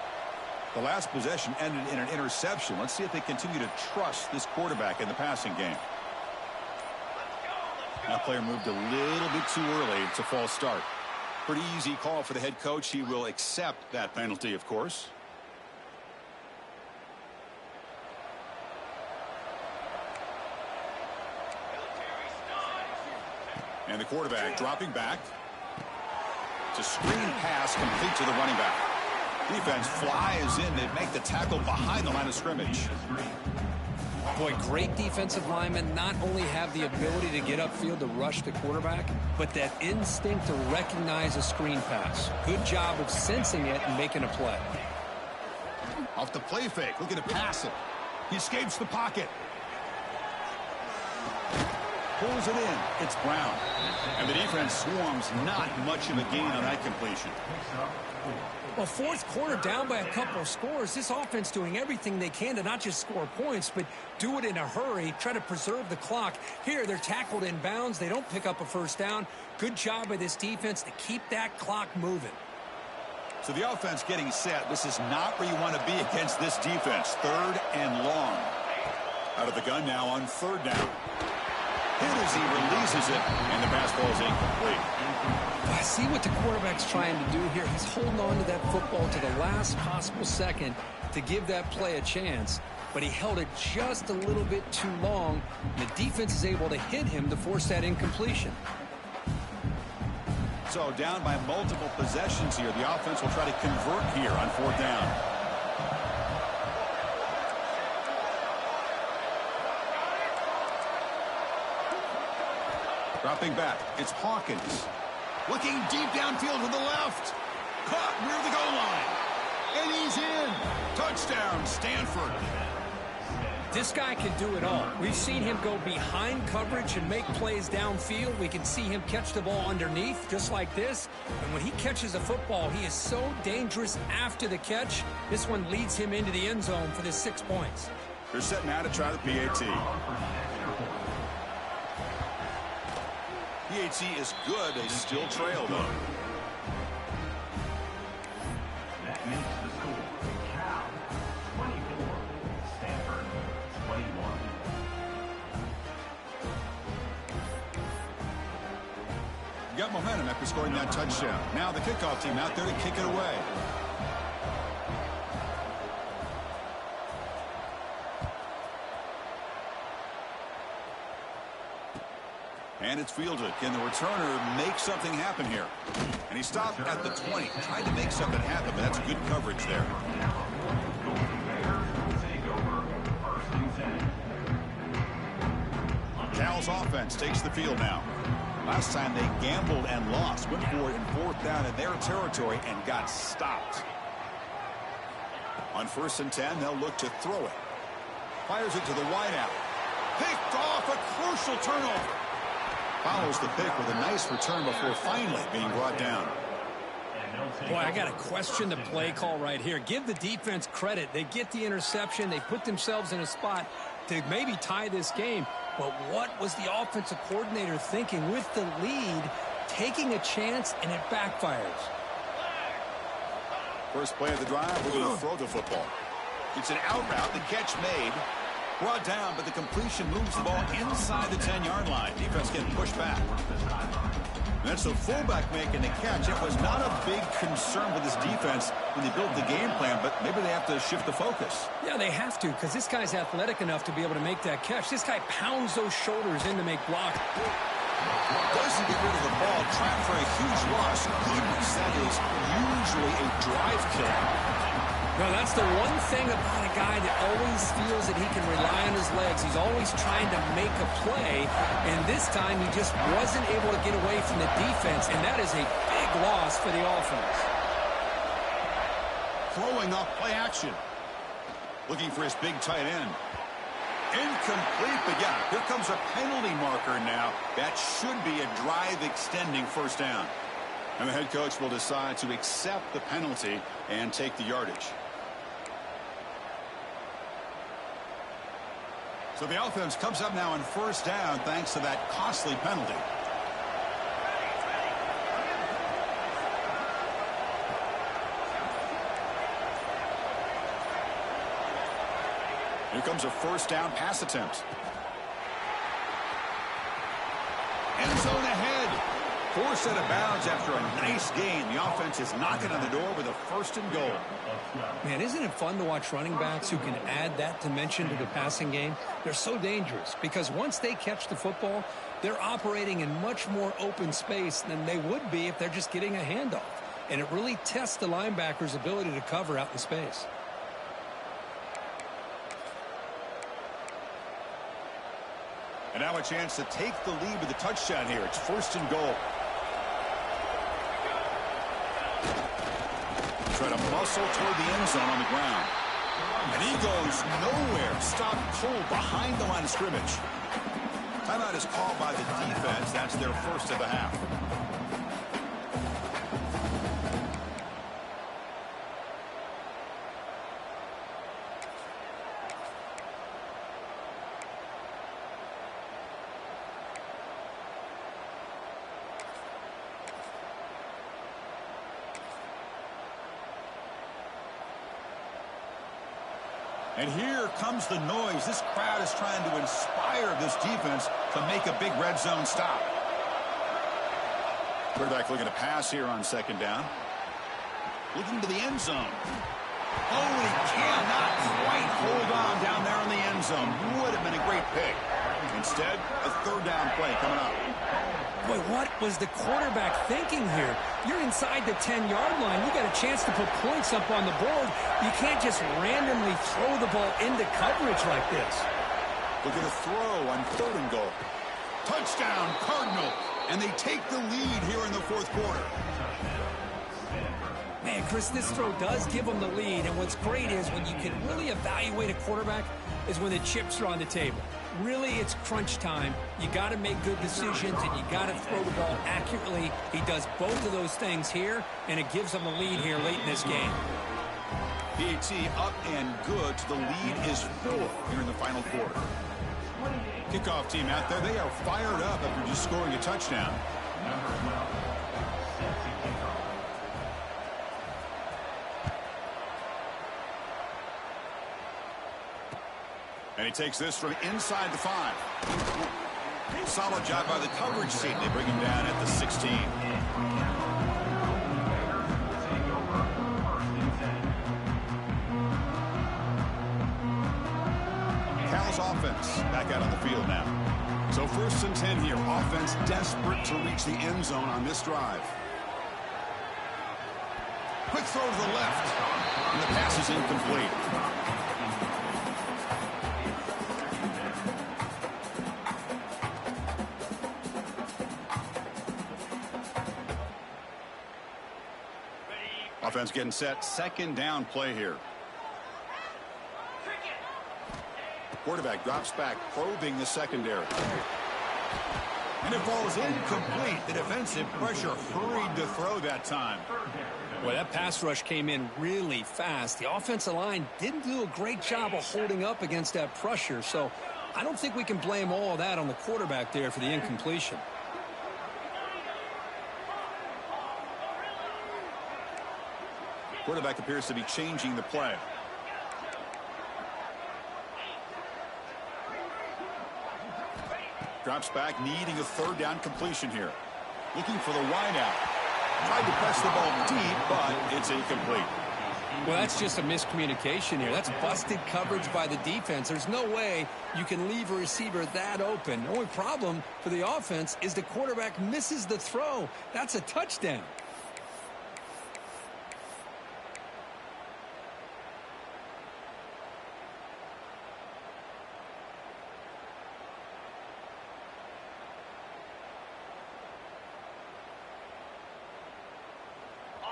The last possession ended in an interception. Let's see if they continue to trust this quarterback in the passing game. That player moved a little bit too early. It's a false start. Pretty easy call for the head coach. He will accept that penalty, of course. And the quarterback dropping back. It's a screen pass complete to the running back. Defense flies in. They make the tackle behind the line of scrimmage. Boy, great defensive linemen not only have the ability to get upfield to rush the quarterback, but that instinct to recognize a screen pass. Good job of sensing it and making a play. Off the play fake, looking to pass it. He escapes the pocket. Pulls it in. It's Brown. And the defense swarms. Not much of a gain on that completion. Well, fourth quarter down by a couple of scores. This offense doing everything they can to not just score points, but do it in a hurry, try to preserve the clock. Here, they're tackled in bounds. They don't pick up a first down. Good job by this defense to keep that clock moving. So the offense getting set. This is not where you want to be against this defense. Third and long. Out of the gun now on third down. Hit as he releases it, and the pass ball is incomplete. I see what the quarterback's trying to do here. He's holding on to that football to the last possible second to give that play a chance, but he held it just a little bit too long, and the defense is able to hit him to force that incompletion. So down by multiple possessions here. The offense will try to convert here on fourth down. Dropping back, it's Hawkins. Looking deep downfield to the left. Caught near the goal line. And he's in. Touchdown, Standford. This guy can do it all. We've seen him go behind coverage and make plays downfield. We can see him catch the ball underneath, just like this. And when he catches a football, he is so dangerous after the catch. This one leads him into the end zone for the 6 points. They're setting out to try the PAT. PAT is good. They still trail, though. That makes the score. Cal 24, Standford 21. Got momentum after scoring that touchdown. Now the kickoff team out there to kick it away. And it's fielded. Can the returner make something happen here? And he stopped at the 20. Tried to make something happen, but that's good coverage there. Cal's offense takes the field now. Last time they gambled and lost. Went for it in fourth down in their territory and got stopped. On 1st and 10, they'll look to throw it. Fires it to the wideout. Picked off, a crucial turnover. Follows the pick with a nice return before finally being brought down. Boy, I got to question the play call right here. Give the defense credit. They get the interception. They put themselves in a spot to maybe tie this game. But what was the offensive coordinator thinking with the lead, taking a chance, and it backfires? First play of the drive, we're going to throw the football. It's an out route, the catch made. Brought down, but the completion moves the ball inside the 10-yard line. Defense getting pushed back. That's the fullback making the catch. It was not a big concern for this defense when they built the game plan, but maybe they have to shift the focus. Yeah, they have to, because this guy's athletic enough to be able to make that catch. This guy pounds those shoulders in to make block. Doesn't get rid of the ball, trapped for a huge loss. Goodness, that is usually a drive kill. Well, that's the one thing about a guy that always feels that he can rely on his legs. He's always trying to make a play, and this time he just wasn't able to get away from the defense, and that is a big loss for the offense. Throwing off play action. Looking for his big tight end. Incomplete, but yeah, here comes a penalty marker now. That should be a drive-extending first down. And the head coach will decide to accept the penalty and take the yardage. So the offense comes up now on first down thanks to that costly penalty. Here comes a first down pass attempt. End zone ahead. Forced out of bounds after a nice gain. The offense is knocking on the door with a first and goal. Man, isn't it fun to watch running backs who can add that dimension to the passing game? They're so dangerous because once they catch the football, they're operating in much more open space than they would be if they're just getting a handoff. And it really tests the linebacker's ability to cover out in space. And now a chance to take the lead with a touchdown here. It's first and goal. Try to muscle toward the end zone on the ground. And he goes nowhere. Stopped cold behind the line of scrimmage. Timeout is called by the defense. That's their first of the half. And here comes the noise. This crowd is trying to inspire this defense to make a big red zone stop. Quarterback looking to pass here on second down. Looking to the end zone. Oh, he cannot quite hold on down there in the end zone. Would have been a great pick. Instead, a third down play coming up. Boy, what was the quarterback thinking here? You're inside the 10-yard line. You got a chance to put points up on the board. You can't just randomly throw the ball into coverage like this. Look at the throw on third and goal. Touchdown, Cardinal. And they take the lead here in the fourth quarter. Man, Chris, this throw does give them the lead. And what's great is when you can really evaluate a quarterback is when the chips are on the table. Really, it's crunch time. You got to make good decisions, and you got to throw the ball accurately. He does both of those things here, and it gives them the lead here late in this game. PAT up and good. The lead is 4 here in the final quarter. Kickoff team out there, they are fired up after just scoring a touchdown. Number 12, sexy kickoff. And he takes this from inside the 5. Solid job by the coverage team. They bring him down at the 16. Cal's offense back out on the field now. So first and 10 here. Offense desperate to reach the end zone on this drive. Quick throw to the left. And the pass is incomplete. Offense getting set. Second down play here. Quarterback drops back, probing the secondary. And it falls incomplete. The defensive pressure hurried to throw that time. Boy, that pass rush came in really fast. The offensive line didn't do a great job of holding up against that pressure. So I don't think we can blame all of that on the quarterback there for the incompletion. Quarterback appears to be changing the play. Drops back, needing a third down completion here. Looking for the wide out. Tried to press the ball deep, but it's incomplete. Well, that's just a miscommunication here. That's busted coverage by the defense. There's no way you can leave a receiver that open. The only problem for the offense is the quarterback misses the throw. That's a touchdown.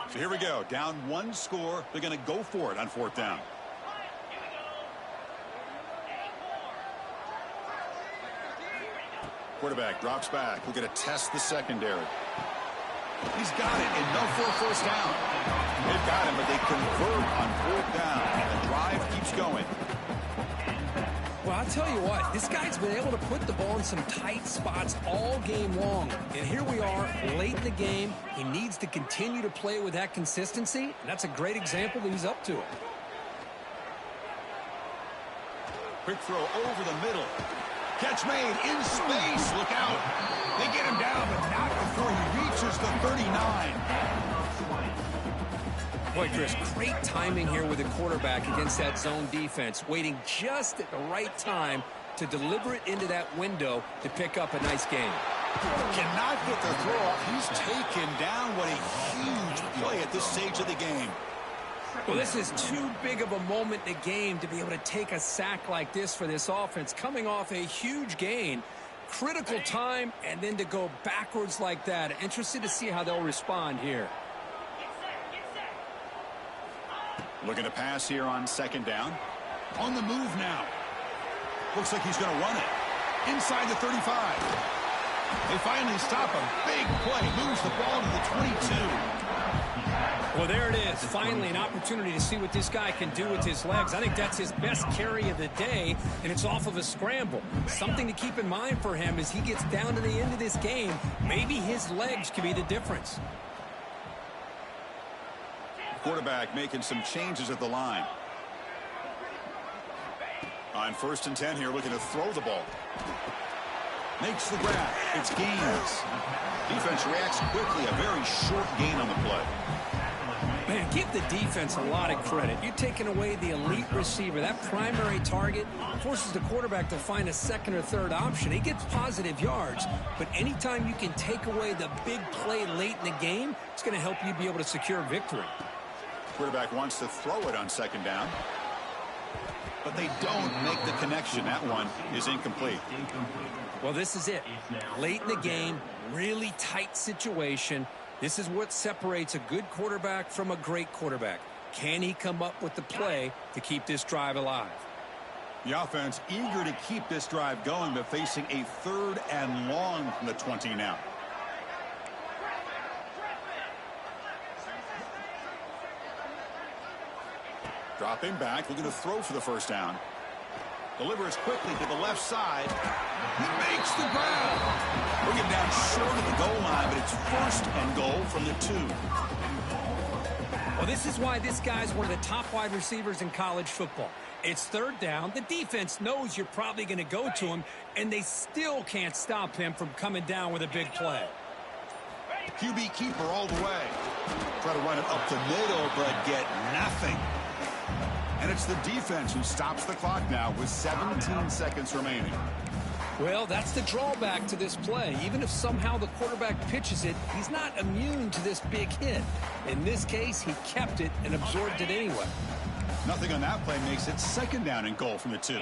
So here we go. Down one score. They're going to go for it on fourth down. Quarterback drops back. We're going to test the secondary. He's got it. Enough for a first down. They've got him, but they convert on fourth down. And the drive keeps going. Well, I'll tell you what, this guy's been able to put the ball in some tight spots all game long. And here we are, late in the game. He needs to continue to play with that consistency, and that's a great example that he's up to it. Quick throw over the middle. Catch made in space. Look out. They get him down, but not before he reaches the 39. Boy, Chris, great timing here with the quarterback against that zone defense, waiting just at the right time to deliver it into that window to pick up a nice gain. Cannot get the throw off. He's taken down. What a huge play at this stage of the game. Well, this is too big of a moment in the game to be able to take a sack like this for this offense, coming off a huge gain. Critical time, and then to go backwards like that. Interested to see how they'll respond here. Looking to pass here on second down. On the move now. Looks like he's going to run it. Inside the 35. They finally stop him. Big play. Moves the ball to the 22. Well, there it is. Finally, an opportunity to see what this guy can do with his legs. I think that's his best carry of the day, and it's off of a scramble. Something to keep in mind for him as he gets down to the end of this game. Maybe his legs can be the difference. Quarterback making some changes at the line. On 1st and 10 here, looking to throw the ball. Makes the grab. It's gains. Defense reacts quickly. A very short gain on the play. Man, give the defense a lot of credit. You're taking away the elite receiver. That primary target forces the quarterback to find a second or third option. He gets positive yards, but anytime you can take away the big play late in the game, it's going to help you be able to secure victory. Quarterback wants to throw it on second down, but they don't make the connection. That one is incomplete. Well, this is it. Late in the game, really tight situation. This is what separates a good quarterback from a great quarterback. Can he come up with the play to keep this drive alive? The offense eager to keep this drive going, but facing a 3rd and long from the 20 now. Dropping back, looking to throw for the first down. Delivers quickly to the left side. He makes the grab. Bring him down short of the goal line, but it's 1st and goal from the 2. Well, this is why this guy's one of the top wide receivers in college football. It's 3rd down. The defense knows you're probably going to go to him, and they still can't stop him from coming down with a big play. QB keeper all the way. Try to run it up the middle, but get nothing. And it's the defense who stops the clock now with 17 seconds remaining. Well, that's the drawback to this play. Even if somehow the quarterback pitches it, he's not immune to this big hit. In this case, he kept it and absorbed it anyway. Nothing on that play makes it 2nd down and goal from the 2.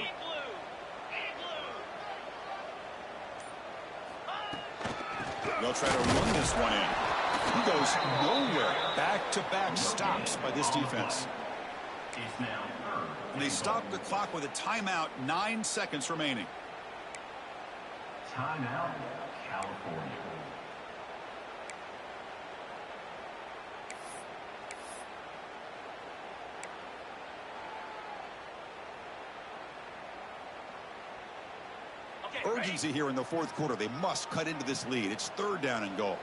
They'll try to run this one in. He goes nowhere. Back-to-back stops by this defense. And they stop the clock with a timeout, 9 seconds remaining. Timeout, California. Urgency here in the 4th quarter. They must cut into this lead. It's 3rd down and goal.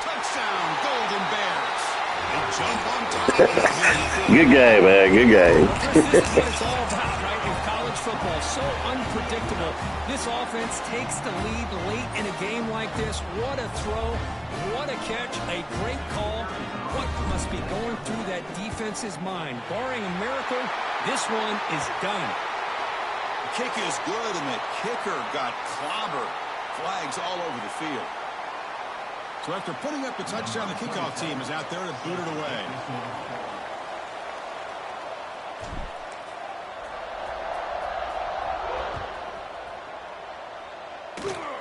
Touchdown, Golden Bears. They jump on top here in the 4th. Good game, man. Good game. This is what it's all about, right? In college football, so unpredictable. This offense takes the lead late in a game like this. What a throw. What a catch. A great call. What must be going through that defense's mind? Barring a miracle, this one is done. The kick is good, and the kicker got clobbered. Flags all over the field. So after putting up the touchdown, the kickoff team is out there to boot it away.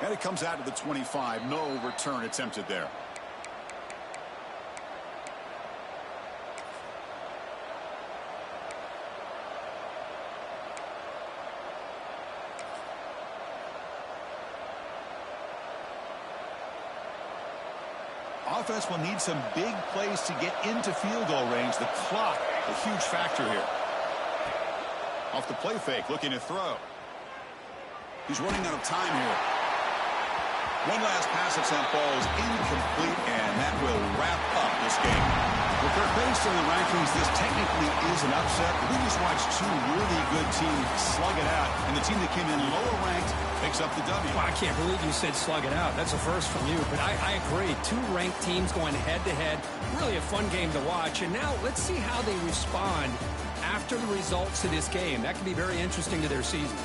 And it comes out to the 25. No return attempted there. Offense will need some big plays to get into field goal range. The clock, a huge factor here. Off the play fake, looking to throw. He's running out of time here. One last pass attempt, ball is incomplete, and that will wrap up this game. Well, Kirk, based on the rankings, this technically is an upset. We just watched two really good teams slug it out, and the team that came in lower ranked picks up the W. Well, I can't believe you said slug it out. That's a first from you, but I agree. Two ranked teams going head-to-head. Really a fun game to watch, and now let's see how they respond after the results of this game. That could be very interesting to their season.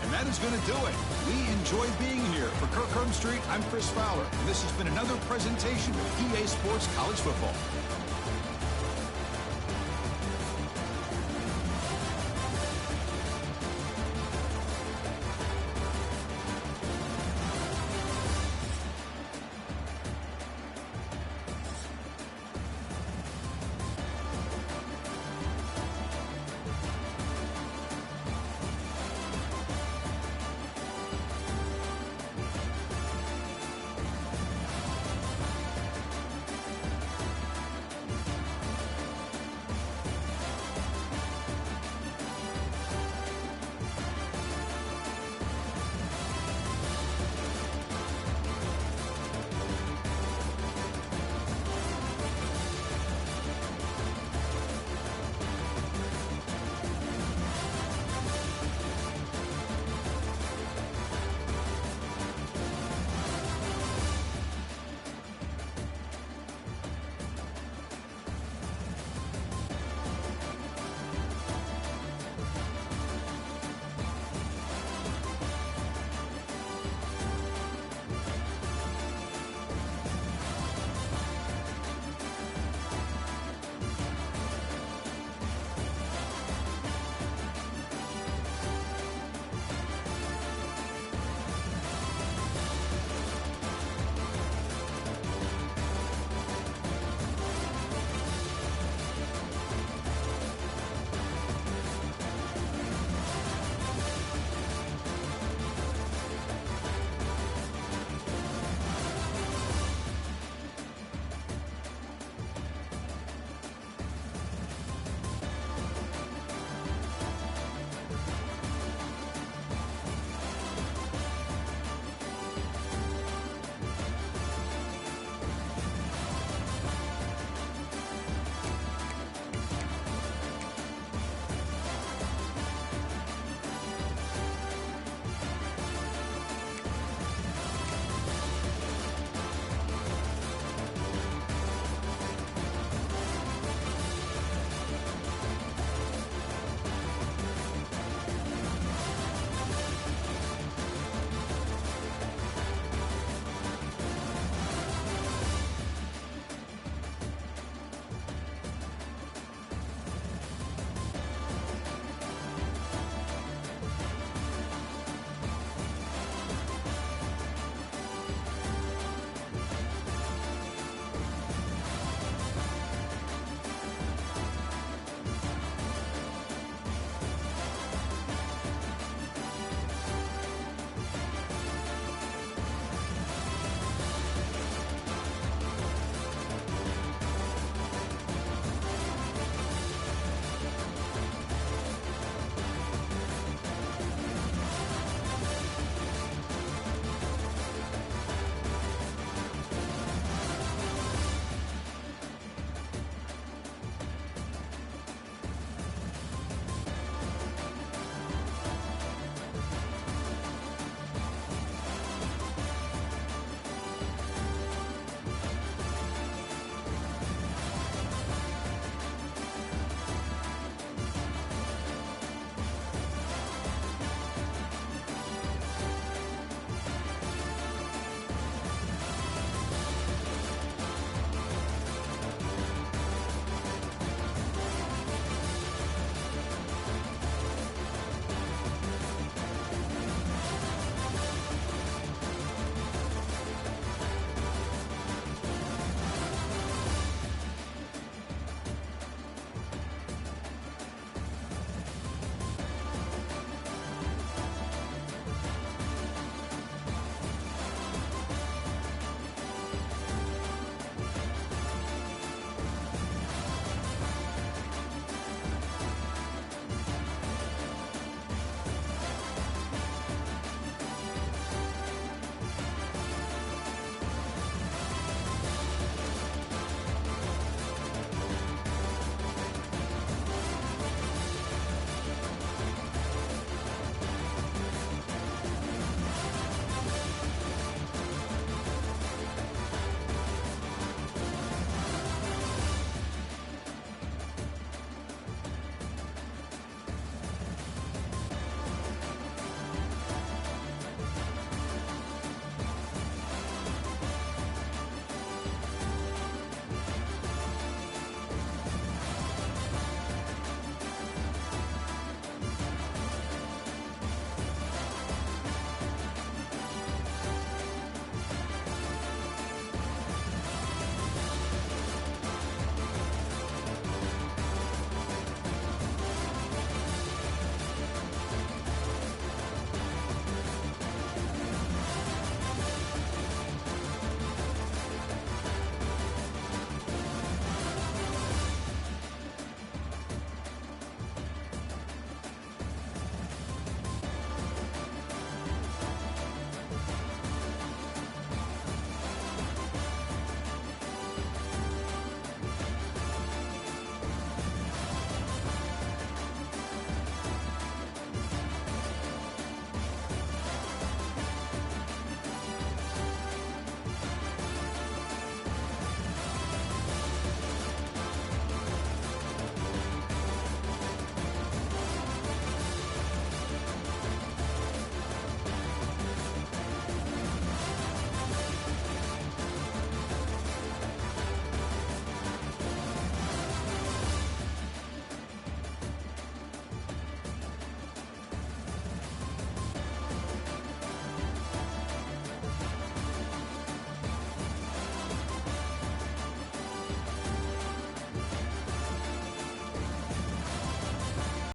And that is going to do it. We enjoy being here. For Kirk Street, I'm Chris Fowler, and this has been another presentation of EA Sports College Football.